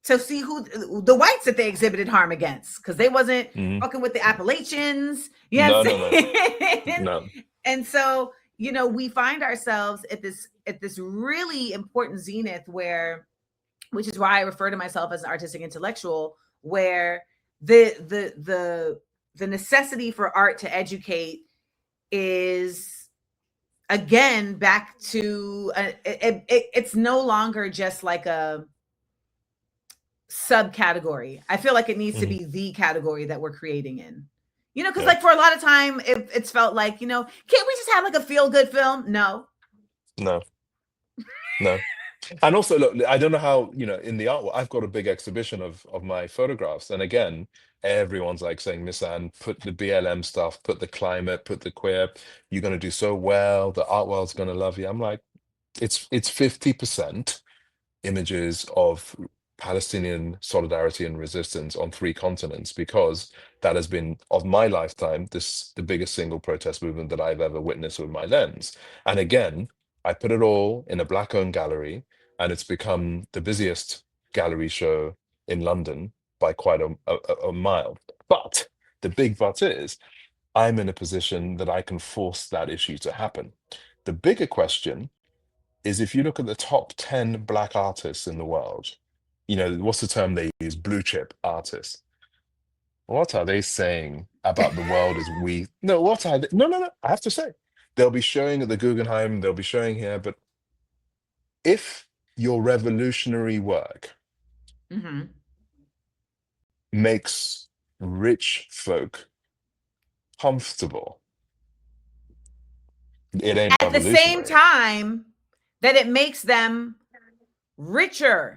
to see who the whites that they exhibited harm against, because they wasn't fucking with the Appalachians. You know what I'm saying? No. And so, you know, we find ourselves at this really important zenith where, which is why I refer to myself as an artistic intellectual, where the necessity for art to educate is again back to it's no longer just like a subcategory. I feel like it needs to be the category that we're creating in. You know, because like for a lot of time, it's felt like, you know, can't we just have like a feel-good film? No. And also, look, I don't know how, you know, in the art, I've got a big exhibition of my photographs. And again, everyone's like saying, Misan, put the BLM stuff, put the climate, put the queer, you're going to do so well. The art world's going to love you. I'm like, it's 50% images of Palestinian solidarity and resistance on 3 continents, because that has been, of my lifetime, the biggest single protest movement that I've ever witnessed with my lens. And again, I put it all in a Black-owned gallery, and it's become the busiest gallery show in London by quite a mile. But the big but is, I'm in a position that I can force that issue to happen. The bigger question is, if you look at the top 10 Black artists in the world, you know, what's the term they use? Blue chip artists. What are they saying about the world as we... No, what are they... No, I have to say. They'll be showing at the Guggenheim, they'll be showing here, but if your revolutionary work makes rich folk comfortable, it ain't at the revolutionary. same time that it makes them richer.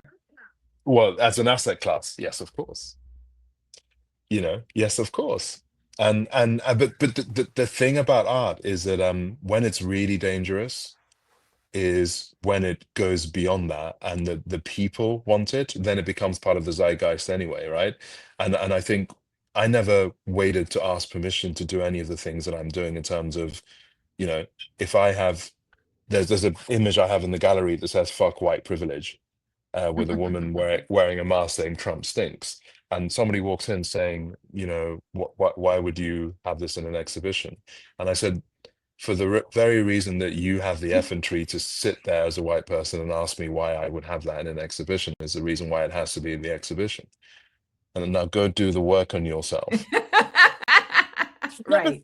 Well, as an asset class, yes, of course. You know, yes, of course. But the thing about art is that when it's really dangerous is when it goes beyond that, and the people want it, then it becomes part of the zeitgeist anyway, right? And I think I never waited to ask permission to do any of the things that I'm doing in terms of, you know, if I have there's an image I have in the gallery that says "fuck white privilege," with a woman wearing a mask saying Trump stinks. And somebody walks in saying, you know, why would you have this in an exhibition? And I said, for the very reason that you have the effrontery to sit there as a white person and ask me why I would have that in an exhibition is the reason why it has to be in the exhibition. And now go do the work on yourself. Right.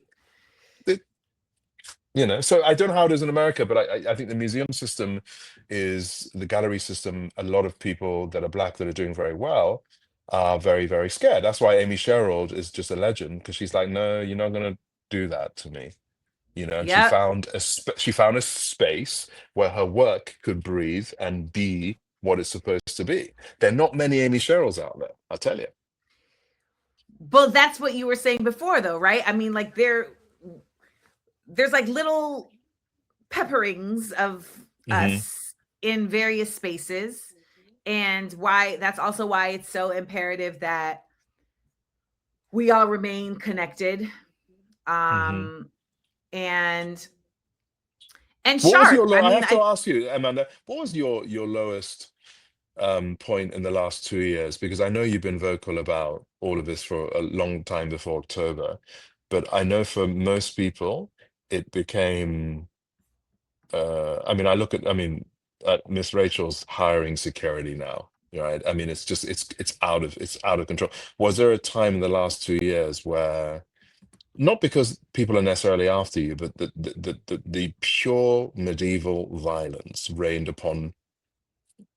You know, so I don't know how it is in America, but I think the museum system is the gallery system. A lot of people that are Black that are doing very well are very, very scared. That's why Amy Sherald is just a legend, because she's like, no, you're not going to do that to me. You know, and she Yep. found a space where her work could breathe and be what it's supposed to be. There are not many Amy Sherrills out there, I'll tell you. But that's what you were saying before, though, right? I mean, like there's like little pepperings of us in various spaces, and why that's also why it's so imperative that we all remain connected, and sharp. I I mean, have to ask you, Amanda, what was your lowest point in the last 2 years? Because I know you've been vocal about all of this for a long time before October, but I know for most people it became Miss Rachel's hiring security now, right? I mean, it's just it's out of control. Was there a time in the last 2 years where, not because people are necessarily after you, but the pure medieval violence reigned upon,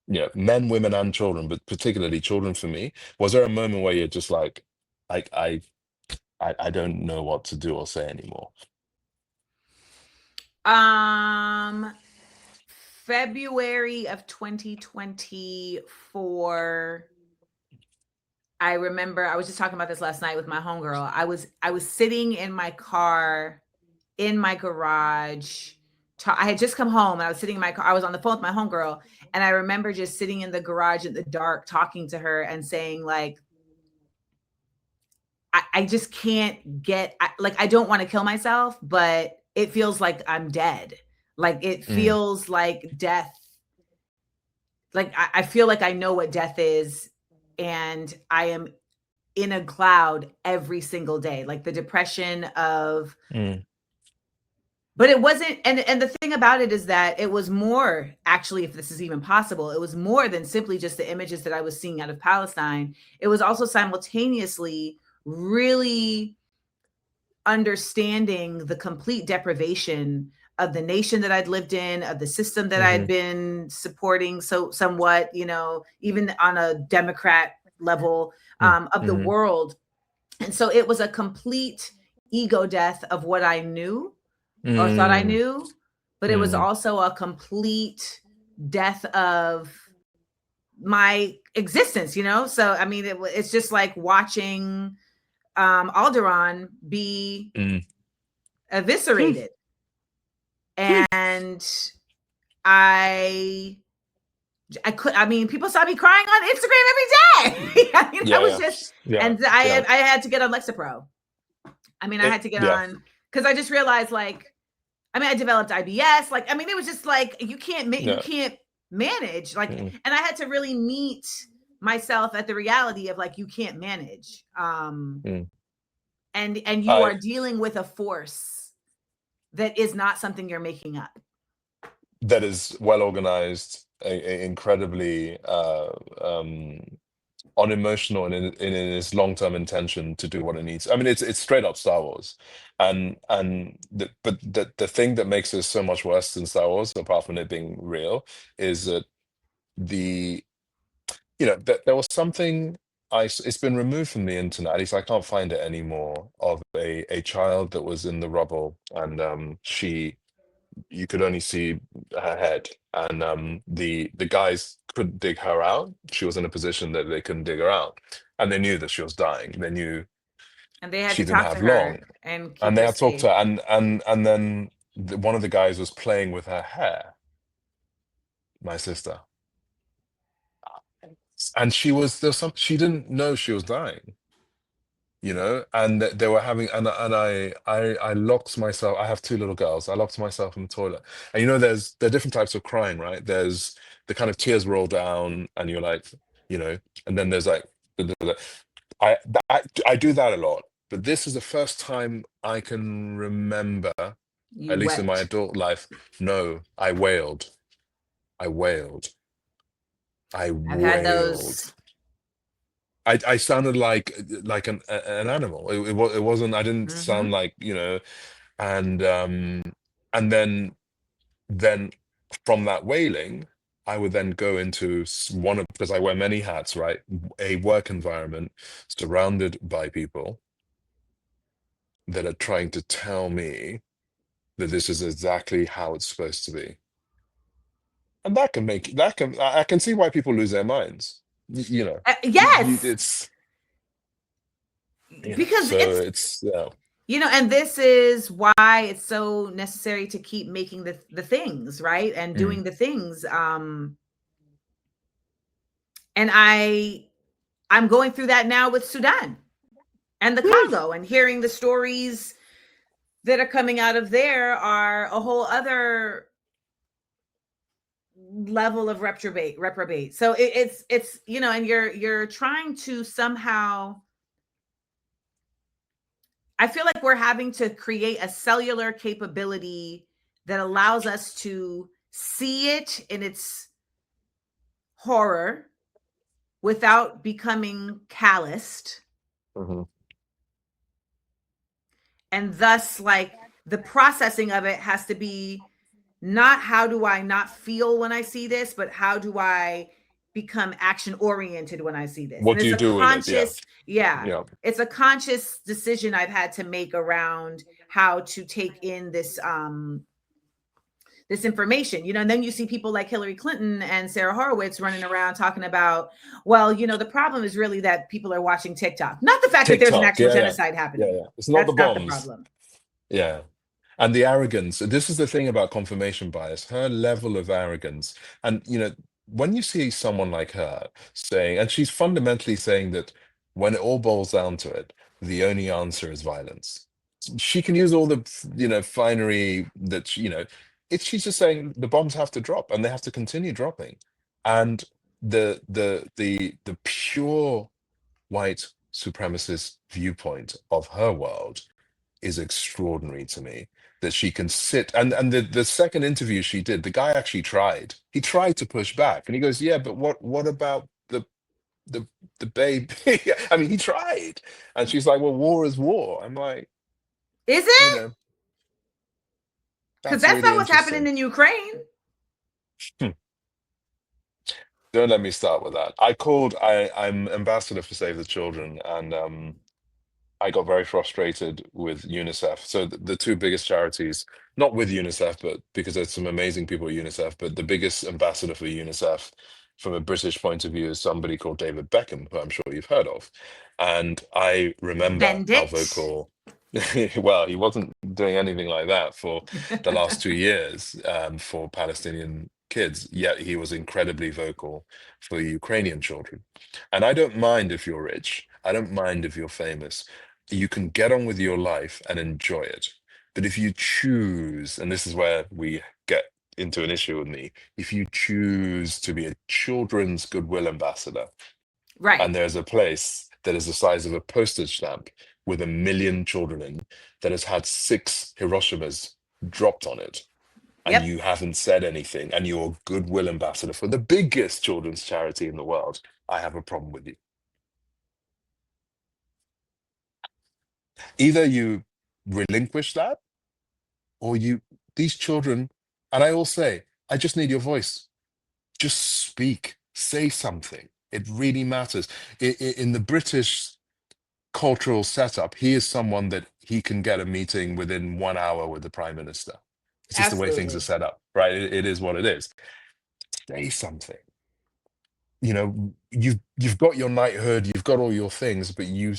you know, men, women, and children, but particularly children for me? Was there a moment where you're just like, I don't know what to do or say anymore? February of 2024. I remember I was just talking about this last night with my homegirl. I was sitting in my car in my garage. I had just come home and I was sitting in my car. I was on the phone with my homegirl, and I remember just sitting in the garage in the dark talking to her and saying, like, I just can't get, I don't want to kill myself, but it feels like I'm dead. Like, it feels like death. Like, I feel like I know what death is, and I am in a cloud every single day. Like, the depression of, but it wasn't, and the thing about it is that it was more, actually, if this is even possible, it was more than simply just the images that I was seeing out of Palestine. It was also simultaneously really understanding the complete deprivation of the nation that I'd lived in, of the system that I'd been supporting so somewhat, you know, even on a Democrat level, of the world. And so it was a complete ego death of what I knew or thought I knew, but it was also a complete death of my existence, you know? So, I mean, it's just like watching Alderaan be eviscerated. And I mean, people saw me crying on Instagram every day. I mean, I had to get on Lexapro. I mean, I had to get on, because I just realized, like, I mean, I developed IBS. Like, I mean, it was just like, you can't manage. Like, and I had to really meet myself at the reality of, like, you can't manage. And you are dealing with a force that is not something you're making up. That is well organized, incredibly unemotional, and in its long-term intention to do what it needs. I mean, it's straight up Star Wars, but the thing that makes it so much worse than Star Wars, apart from it being real, is that there was something. It's been removed from the internet, at least I can't find it anymore, of a child that was in the rubble, and you could only see her head, and the guys couldn't dig her out. She was in a position that they couldn't dig her out, and they knew that she was dying. They knew, and they had she to didn't talk to have her long, and keep and they her had talked safe. to her, and then one of the guys was playing with her hair, my sister, and she didn't know she was dying. you know, and they were having, I locked myself. I have two little girls. I locked myself in the toilet, and you know, there are different types of crying, right? There's the kind of tears roll down, and you're like, you know, and then there's like, I I do that a lot, but this is the first time I can remember, You at least in my wept. adult life. No, I wailed. I wailed. I I've had wailed. those. I sounded like an animal. It wasn't. I didn't Hmm. sound like, you know. And then from that wailing, I would then go into one of, because I wear many hats, right? A work environment surrounded by people that are trying to tell me that this is exactly how it's supposed to be. And that can make that can I can see why people lose their minds. You know, Yes, it's, you know, because so it's, it's and this is why it's so necessary to keep making the things, right, and doing mm, the things. And I'm going through that now with Sudan and the Congo, and hearing the stories that are coming out of there are a whole other level of reprobate. So it's and you're trying to somehow, I feel like we're having to create a cellular capability that allows us to see it in its horror without becoming calloused, mhm. and thus, like, the processing of it has to be not how do I not feel when I see this, but how do I become action oriented when I see this. And What do it's you a do with it? Yeah, conscious, yeah, yeah. it's a conscious decision I've had to make around how to take in this information, and then you see people like Hillary Clinton and Sarah Horowitz running around talking about, well, the problem is really that people are watching TikTok, not the fact that there's an TikTok. actual Yeah, yeah, genocide yeah, happening. yeah. It's not the That's not the bombs. problem. Yeah. And the arrogance. This is the thing about confirmation bias, her level of arrogance. And, you know, when you see someone like her saying, and she's fundamentally saying that when it all boils down to it, the only answer is violence. She can use all the, you know, finery that, you know, she's just saying the bombs have to drop and they have to continue dropping. And the pure white supremacist viewpoint of her world is extraordinary to me, that she can sit, and the second interview she did, the guy actually tried. He tried to push back, and he goes, "Yeah, but what about the the baby?" I mean, he tried, and she's like, "Well, war is war." I'm like, Is you it? know, Because that's that's really not what's happening interesting. in Ukraine. Hmm. Don't let me start with that. I'm ambassador for Save the Children, and I got very frustrated with UNICEF. So the two biggest charities, not with UNICEF, but because there's some amazing people at UNICEF, but the biggest ambassador for UNICEF from a British point of view is somebody called David Beckham, who I'm sure you've heard of. And I remember how Bendit. vocal, well, he wasn't doing anything like that for the last 2 years for Palestinian kids, yet he was incredibly vocal for Ukrainian children. And I don't mind if you're rich. I don't mind if you're famous. You can get on with your life and enjoy it. But if you choose, and this is where we get into an issue with me, if you choose to be a children's goodwill ambassador, Right. and there's a place that is the size of a postage stamp with 1 million children in, that has had 6 Hiroshimas dropped on it, and Yep. you haven't said anything, and you're a goodwill ambassador for the biggest children's charity in the world, I have a problem with you. Either you relinquish that, or these children, and I will say, I just need your voice. Just speak, say something. It really matters. In the British cultural setup, he is someone that he can get a meeting within 1 hour with the prime minister. It's just the way things are Absolutely. set up, right? It is what it is. Say something. You know, you've got your knighthood, you've got all your things, but you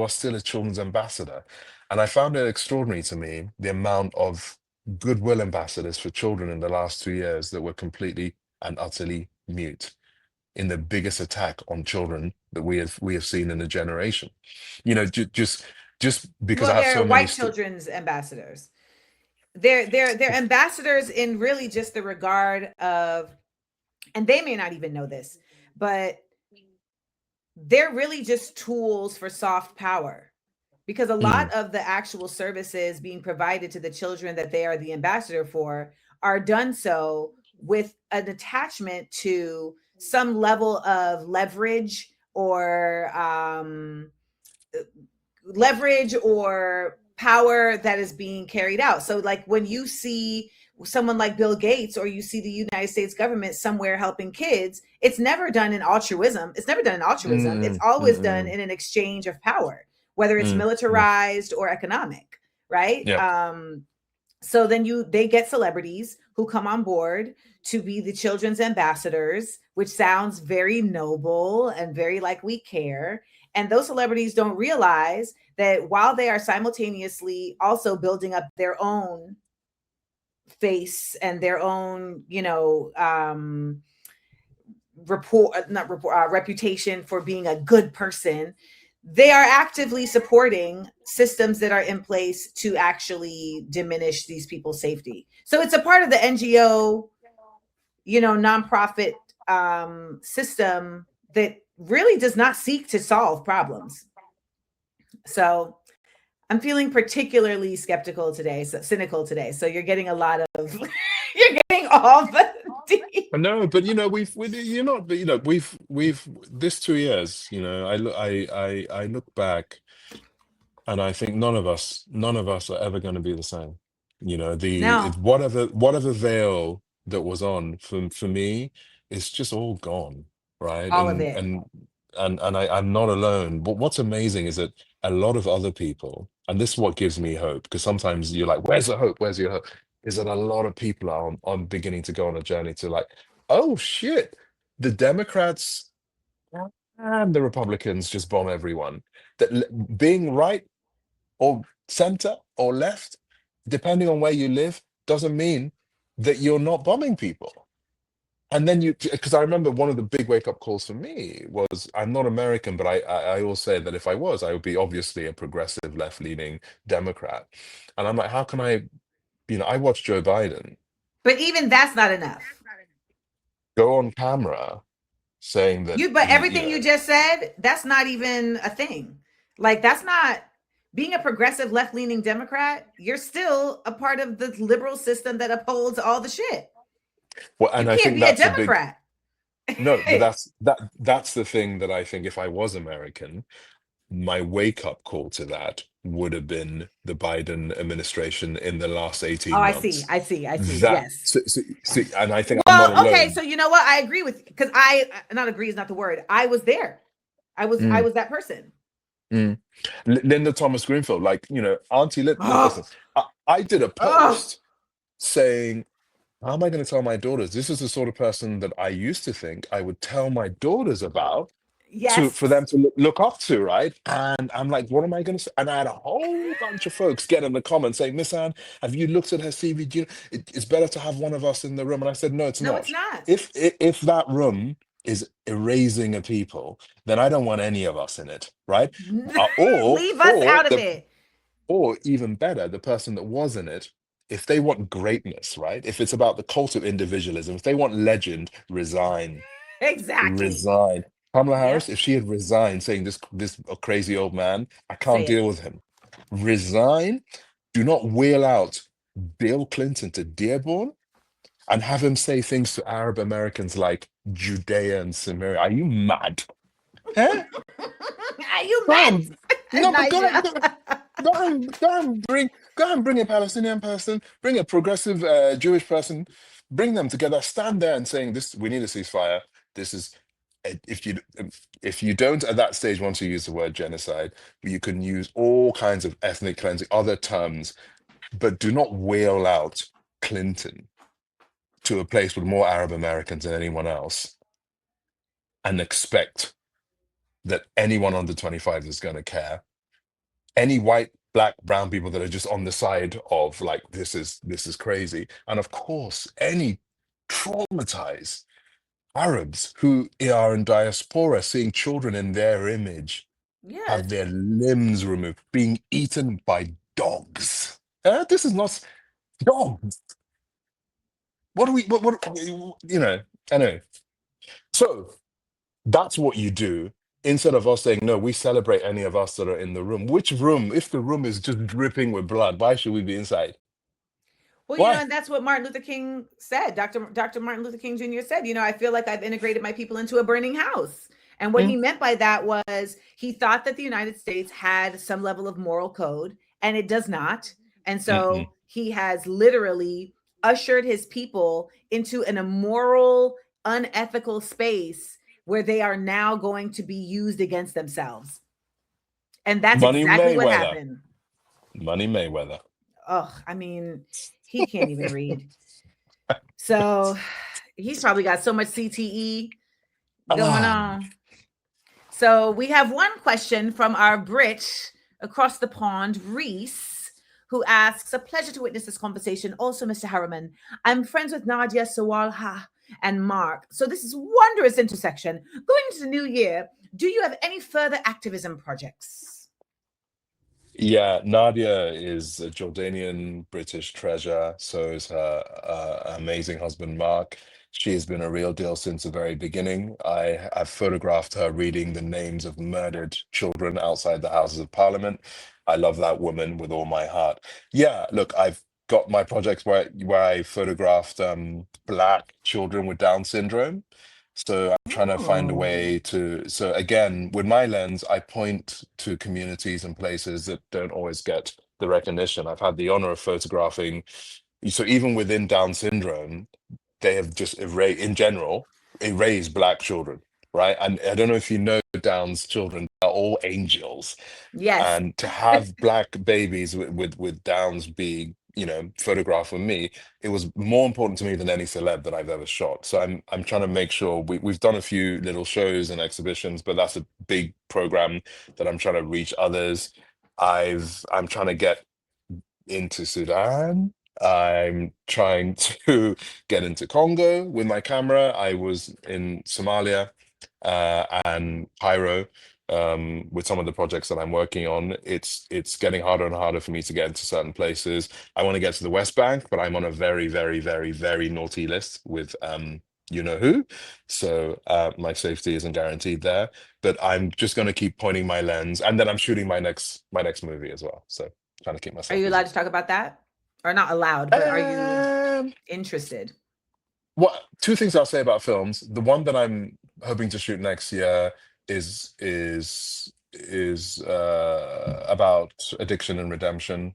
are still a children's ambassador. And I found it extraordinary to me the amount of goodwill ambassadors for children in the last 2 years that were completely and utterly mute. in the biggest attack on children that we have seen in a generation. You know, just because Well, I have they're so many white children's ambassadors. They're ambassadors in really just the regard of, and they may not even know this, but they're really just tools for soft power, because a lot of the actual services being provided to the children that they are the ambassador for are done so with an attachment to some level of leverage or power that is being carried out. So like when you see someone like Bill Gates, or you see the United States government somewhere helping kids, it's never done in altruism. It's never done in altruism. It's always done in an exchange of power, whether it's militarized or economic, right? Yeah. So then they get celebrities who come on board to be the children's ambassadors, which sounds very noble and very like we care. And those celebrities don't realize that while they are simultaneously also building up their own face and their own, reputation for being a good person, they are actively supporting systems that are in place to actually diminish these people's safety. So it's a part of the NGO, nonprofit system that really does not seek to solve problems. So I'm feeling particularly cynical today. So you're getting a lot of, you're getting all the. No, but we've this 2 years. I look back, and I think none of us are ever going to be the same. Whatever veil that was on for me, it's just all gone, right? All of it. And I'm not alone. But what's amazing is that a lot of other people, and this is what gives me hope, because sometimes you're like, where's the hope? Where's your hope? Is that a lot of people are beginning to go on a journey to like, oh shit, the Democrats and the Republicans just bomb everyone. That being right or center or left, depending on where you live, doesn't mean that you're not bombing people. And then because I remember one of the big wake up calls for me was, I'm not American, but I will say that if I was, I would be obviously a progressive left leaning Democrat. And I'm like, how can I watch Joe Biden. But even that's not enough. Go on camera saying that. But everything you just said, that's not even a thing. Like, that's not being a progressive left-leaning Democrat. You're still a part of the liberal system that upholds all the shit. Well, and I think that's a Democrat. No, but that's the thing that I think if I was American, my wake-up call to that would have been the Biden administration in the last 18 months. I see. Yes. See, and I think well, I'm not alone. Okay, so you know what? I agree with, because not agree is not the word. I was there. I was that person. Linda Thomas Greenfield, like, Auntie listen, I did a post saying, how am I going to tell my daughters? This is the sort of person that I used to think I would tell my daughters about. Yes. For them to look up to, right? And I'm like, what am I going to say? And I had a whole bunch of folks get in the comments saying, Misan, have you looked at her CV? It's better to have one of us in the room. And I said, no, it's not. No, it's not. If that room is erasing a people, then I don't want any of us in it, right? Or leave us out of it. Or even better, the person that was in it, if they want greatness, right? If it's about the cult of individualism, if they want legend, resign. Exactly. Resign. Kamala Harris, if she had resigned saying this crazy old man, I can't deal with him. Resign. Do not wheel out Bill Clinton to Dearborn and have him say things to Arab Americans like Judea and Samaria. Are you mad? Eh? Are you mad? No, but go and bring a Palestinian person, bring a progressive Jewish person, bring them together, stand there and saying, this, we need a ceasefire. This is, if you don't at that stage want to use the word genocide, you can use all kinds of ethnic cleansing, other terms, but do not wheel out Clinton to a place with more Arab Americans than anyone else and expect that anyone under 25 is going to care. Any white, black, brown people that are just on the side of like, this is crazy. And of course, any traumatized Arabs who are in diaspora, seeing children in their image Yes. have their limbs removed, being eaten by dogs. This is not dogs. What do we, you know, anyway. So that's what you do instead of us saying, no, we celebrate any of us that are in the room. Which room? If the room is just dripping with blood, why should we be inside? Well, Why? and that's what Martin Luther King said. Dr. Martin Luther King Jr. said, I feel like I've integrated my people into a burning house. And what he meant by that was he thought that the United States had some level of moral code, and it does not. And so he has literally ushered his people into an immoral, unethical space where they are now going to be used against themselves. And that's Money exactly what Mayweather. happened. Money Mayweather. Oh, I mean, he can't even read. So he's probably got so much CTE going on. So we have one question from our Brit across the pond, Reese, who asks, a pleasure to witness this conversation. Also, Mr. Harriman, I'm friends with Nadia Sawalha and Mark. So this is wondrous intersection. Going into the new year, do you have any further activism projects? Yeah, Nadia is a Jordanian British treasure. So is her amazing husband, Mark. She has been a real deal since the very beginning. I've photographed her reading the names of murdered children outside the Houses of Parliament. I love that woman with all my heart. Yeah, look, I've got my projects where I photographed Black children with Down syndrome. So I'm trying to find a way to, so again, with my lens, I point to communities and places that don't always get the recognition. I've had the honor of photographing, so even within Down syndrome, they have just in general, erased Black children, right? And I don't know if you know, Down's children are all angels. Yes. And to have Black babies with Downs be, photographed with me, it was more important to me than any celeb that I've ever shot. So I'm trying to make sure we've done a few little shows and exhibitions, but that's a big program that I'm trying to reach others. I'm trying to get into Sudan. I'm trying to get into Congo with my camera. I was in Somalia and Cairo with some of the projects that I'm working on. It's getting harder and harder for me to get into certain places. I want to get to the West Bank, but I'm on a very, very, very, very naughty list with you know who. So my safety isn't guaranteed there. But I'm just going to keep pointing my lens, and then I'm shooting my next movie as well. So trying to keep myself. Are you allowed to talk about that? Or not allowed, but are you interested? Well, two things I'll say about films. The one that I'm hoping to shoot next year is about addiction and redemption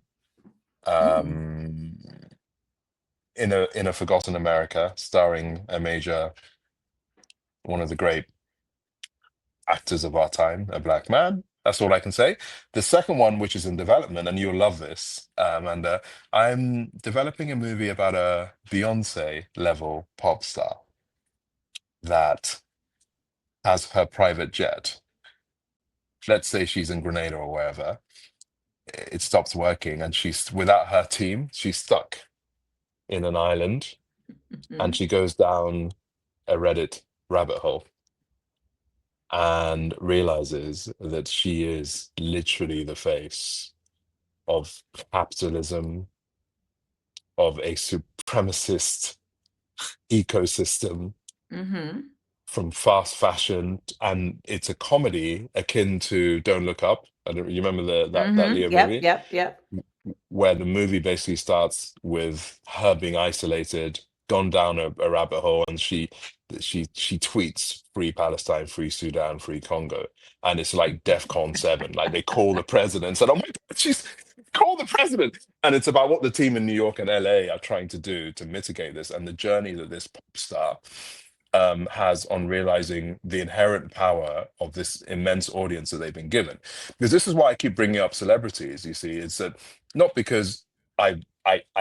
in a forgotten America, starring one of the great actors of our time, a Black man. That's all I can say. The second one, which is in development, and you'll love this, Amanda, I'm developing a movie about a Beyonce level pop star that has her private jet. Let's say she's in Grenada or wherever. It stops working, and she's without her team. She's stuck in an island, and she goes down a Reddit rabbit hole and realizes that she is literally the face of capitalism, of a supremacist ecosystem, from fast fashion, and it's a comedy akin to Don't Look Up. You remember that Leo movie? Yep. Where the movie basically starts with her being isolated, gone down a rabbit hole, and she tweets free Palestine, free Sudan, free Congo, and it's like DEFCON 7. Like they call the president and said, "Oh my God, she's call the president!" And it's about what the team in New York and LA are trying to do to mitigate this, and the journey that this pop star has on realizing the inherent power of this immense audience that they've been given. Because this is why I keep bringing up celebrities, you see, it's that not because I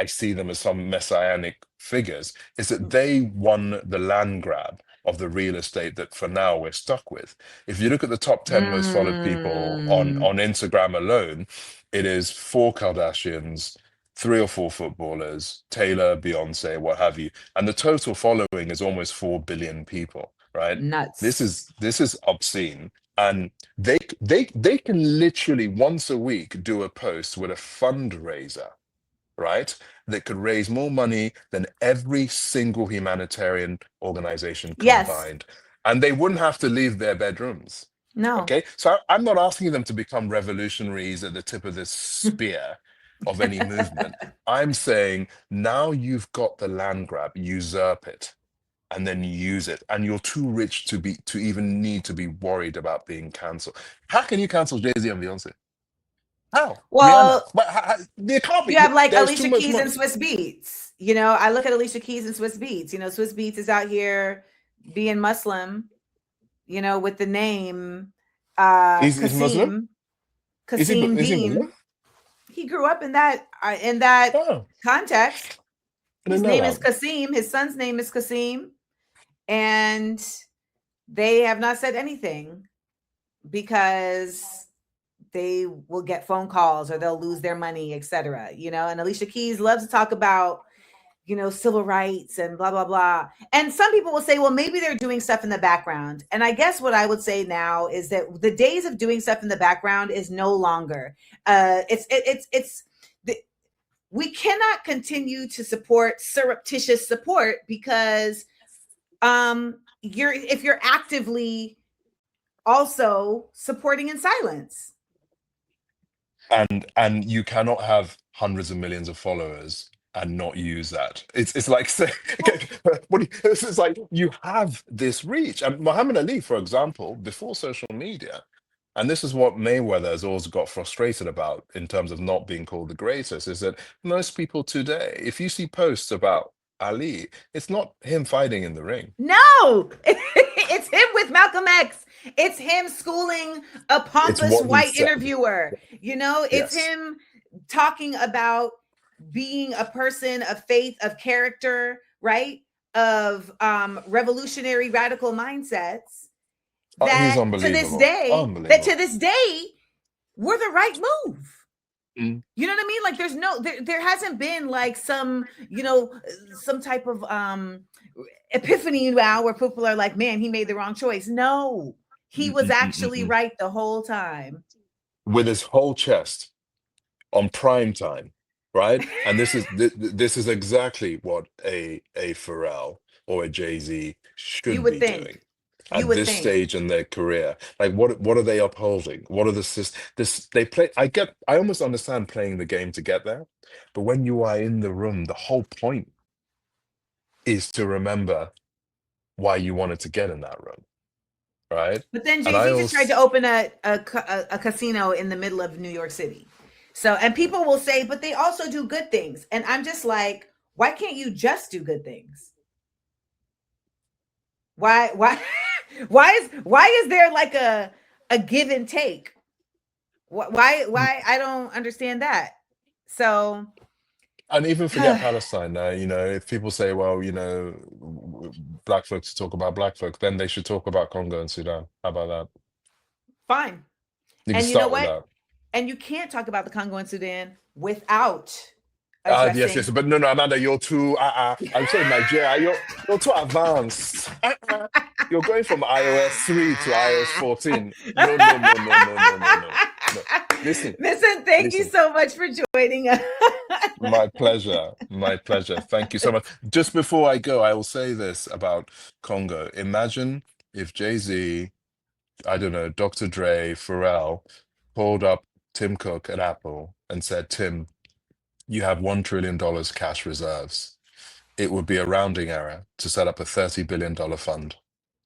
see them as some messianic figures, is that they won the land grab of the real estate that for now we're stuck with. If you look at the top 10 most followed people on Instagram alone, it is 4 Kardashians, 3 or 4 footballers, Taylor, Beyonce, what have you, and the total following is almost 4 billion people, right? This Nuts. is obscene, and they can literally once a week do a post with a fundraiser, right? That could raise more money than every single humanitarian organization Yes. combined, and they wouldn't have to leave their bedrooms. No. Okay, so I'm not asking them to become revolutionaries at the tip of this spear of any movement. I'm saying now you've got the land grab, usurp it, and then use it. And you're too rich to even need to be worried about being cancelled. How can you cancel Jay-Z and Beyonce? How? Well, Rihanna? But they can't be. you have like There's too Alicia much Keys money. and Swiss Beats. You know, I look at Alicia Keys and Swiss Beats. You know, Swiss Beats is out here being Muslim, you know, with the name Is Muslim? Kasim Is he Dean. Muslim? He grew up in that Oh, context. I His didn't know name is that. Kasim. His son's name is Kasim, and they have not said anything because they will get phone calls or they'll lose their money, etc. You know, and Alicia Keys loves to talk about, you know, civil rights and blah, blah, blah. And some people will say, well, maybe they're doing stuff in the background. And I guess what I would say now is that the days of doing stuff in the background is no longer. We cannot continue to support surreptitious support because if you're actively also supporting in silence. And you cannot have hundreds of millions of followers and not use that. It's like say, okay, it's like you have this reach. And Muhammad Ali, for example, before social media, and this is what Mayweather has always got frustrated about in terms of not being called the greatest, is that most people today, if you see posts about Ali, it's not him fighting in the ring. No, it's him with Malcolm X. It's him schooling a pompous white interviewer. You know, it's him talking about being a person of faith, of character, right? Of revolutionary radical mindsets. He's That unbelievable. to this day, were the right move. You know what I mean? Like there hasn't been like some, you know, some type of epiphany now where people are like, man, he made the wrong choice. No, he was actually right the whole time. With his whole chest on prime time, right? And this is exactly what a Pharrell or a Jay-Z should be doing at this stage in their career. Like what are they upholding? What are this they play? I almost understand playing the game to get there, but when you are in the room, the whole point is to remember why you wanted to get in that room, right? But then Jay-Z just tried to open a casino in the middle of New York City. So, and people will say, but they also do good things. And I'm just like, why can't you just do good things? Why is there like a give and take? Why I don't understand that. So, and even forget Palestine now, you know, if people say, well, you know, black folks talk about black folk, then they should talk about Congo and Sudan. How about that? Fine. And you know what? And you can't talk about the Congo and Sudan without yes. But no, Amanda, you're too. I'm saying Nigeria. You're too advanced. You're going from iOS 3 to iOS 14. No. Listen, thank you so much for joining us. My pleasure. Thank you so much. Just before I go, I will say this about Congo. Imagine if Jay-Z, I don't know, Dr. Dre, Pharrell, called up Tim Cook at Apple and said, Tim, you have $1 trillion cash reserves. It would be a rounding error to set up a $30 billion fund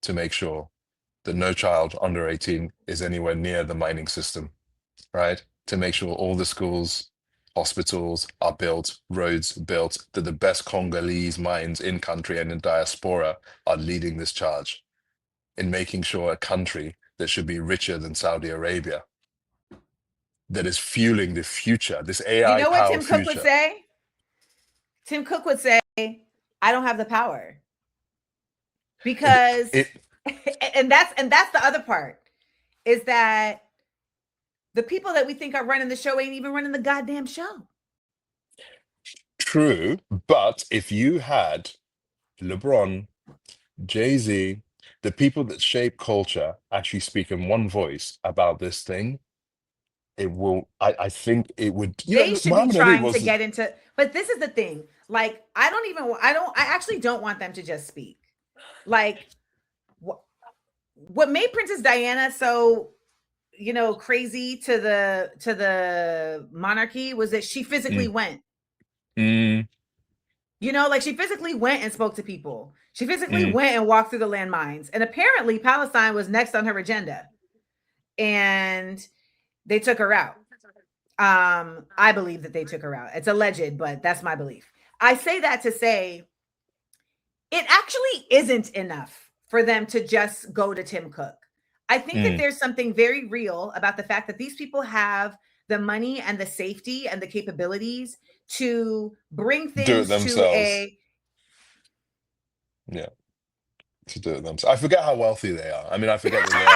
to make sure that no child under 18 is anywhere near the mining system, right? To make sure all the schools, hospitals are built, roads built, that the best Congolese minds in country and in diaspora are leading this charge in making sure a country that should be richer than Saudi Arabia, that is fueling the future, this AI. You know what Tim Cook would say? Tim Cook would say, I don't have the power. Because and that's the other part, is that the people that we think are running the show ain't even running the goddamn show. true. But if you had LeBron, Jay-Z, the people that shape culture actually speak in one voice about this thing, it will, I think it would, They should be Muhammad Ali trying to was, get into, but this is the thing. Like, I actually don't want them to just speak. Like, what made Princess Diana so, crazy to the monarchy was that she physically went. Like she physically went and spoke to people. She physically went and walked through the landmines. And apparently Palestine was next on her agenda. And they took her out. I believe that they took her out. It's alleged, but that's my belief. I say that to say it actually isn't enough for them to just go to Tim Cook. I think that there's something very real about the fact that these people have the money and the safety and the capabilities to bring things do it themselves. To do it themselves. I forget how wealthy they are. I mean, I forget that they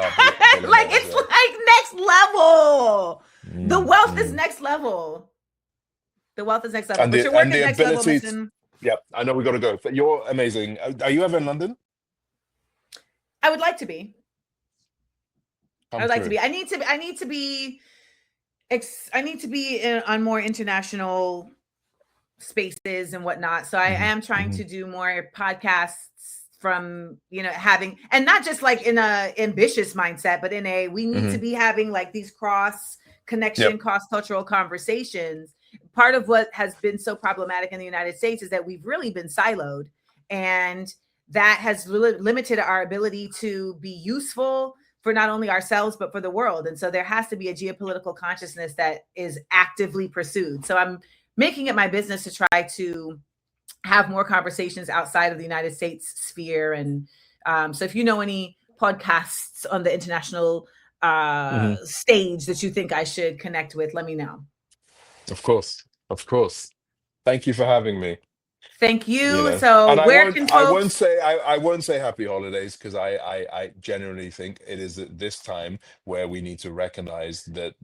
are. Like, it's like next level. The wealth is next level. The wealth is next level. And but your work is next level, ability Misan. Yep, I know we got to go. But you're amazing. Are you ever in London? I would like to be. Come I would like to through. be. I need to be on more international spaces and whatnot. So I am trying to do more podcasts from, having, and not just like in a ambitious mindset, but in a, we need to be having like these cross connection, cross-cultural conversations. Part of what has been so problematic in the United States is that we've really been siloed, and that has limited our ability to be useful for not only ourselves, but for the world. And so there has to be a geopolitical consciousness that is actively pursued. So I'm making it my business to try to have more conversations outside of the United States sphere. And so if you know any podcasts on the international stage that you think I should connect with, let me know. Of course. Thank you for having me. Thank you. So and where can folks... I won't say happy holidays, because I genuinely think it is at this time where we need to recognize that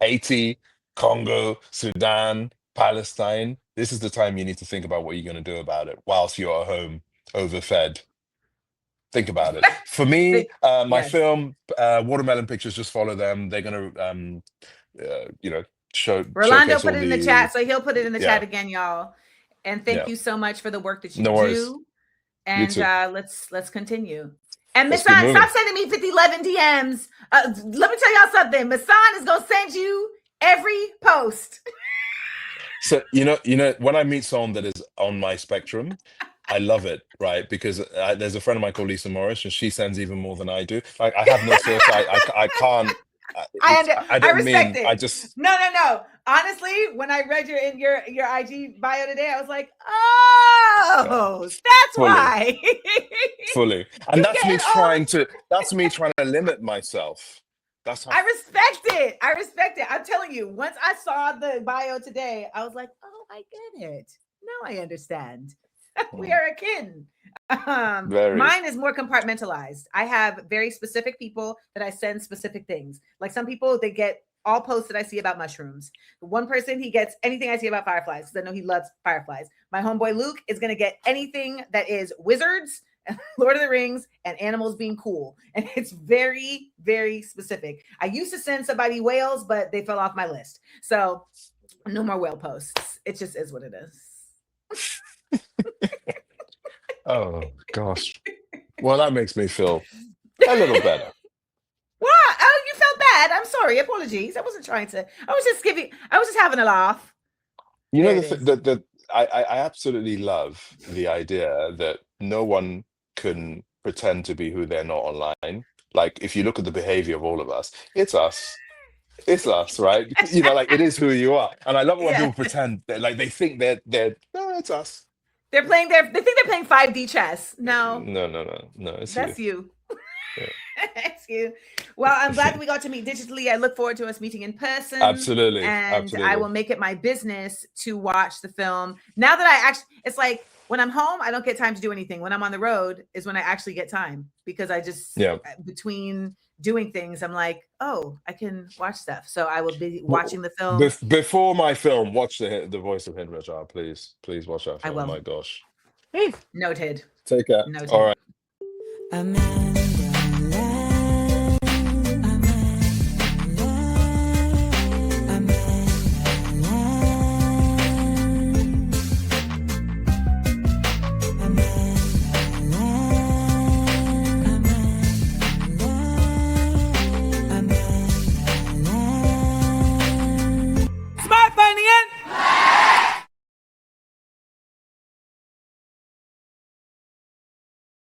Haiti, Congo, Sudan, Palestine, this is the time you need to think about what you're going to do about it whilst you're at home overfed. Think about it. For me, my film, Watermelon Pictures, just follow them. They're going to, Rolando put it in the chat, so he'll put it in the chat again, y'all. And thank you so much for the work that you do. And let's continue. And Misan, stop sending me 5011 DMs. Let me tell y'all something. Misan is gonna send you every post. So when I meet someone that is on my spectrum, I love it, right? Because there's a friend of mine called Lisa Morris, and she sends even more than I do. Like, I have no filter. I can't. I respect it. I just no. Honestly, when I read your IG bio today, I was like, oh, that's why. Fully, and that's me trying to limit myself. That's how I respect it. I'm telling you, once I saw the bio today, I was like, oh, I get it. Now I understand. We are akin. Mine is more compartmentalized. I have very specific people that I send specific things. Like some people, they get all posts that I see about mushrooms. One person, he gets anything I see about fireflies, because I know he loves fireflies. My homeboy Luke is going to get anything that is wizards, Lord of the Rings, and animals being cool. And it's very, very specific. I used to send somebody whales, but they fell off my list. So no more whale posts. It just is what it is. Oh gosh. Well, that makes me feel a little better. What? Oh, you felt bad. I'm sorry. Apologies. I wasn't trying to. I was just having a laugh. I absolutely love the idea that no one can pretend to be who they're not online. Like, if you look at the behavior of all of us, it's us. It's us, right? Like, it is who you are. And I love it when people pretend that, like, they think they're no, it's us. They think they're playing 5D chess. No, That's you. Yeah. It's you. Well, I'm glad that we got to meet digitally. I look forward to us meeting in person. Absolutely. And I will make it my business to watch the film. Now that it's like, when I'm home, I don't get time to do anything. When I'm on the road is when I actually get time, because I just, between doing things, I'm like, oh, I can watch stuff. So I will be watching the film. Before my film, watch the Voice of Hind Rajah, please. Please watch that I film. will. My gosh. Noted. Take care. Noted. All right. Aman.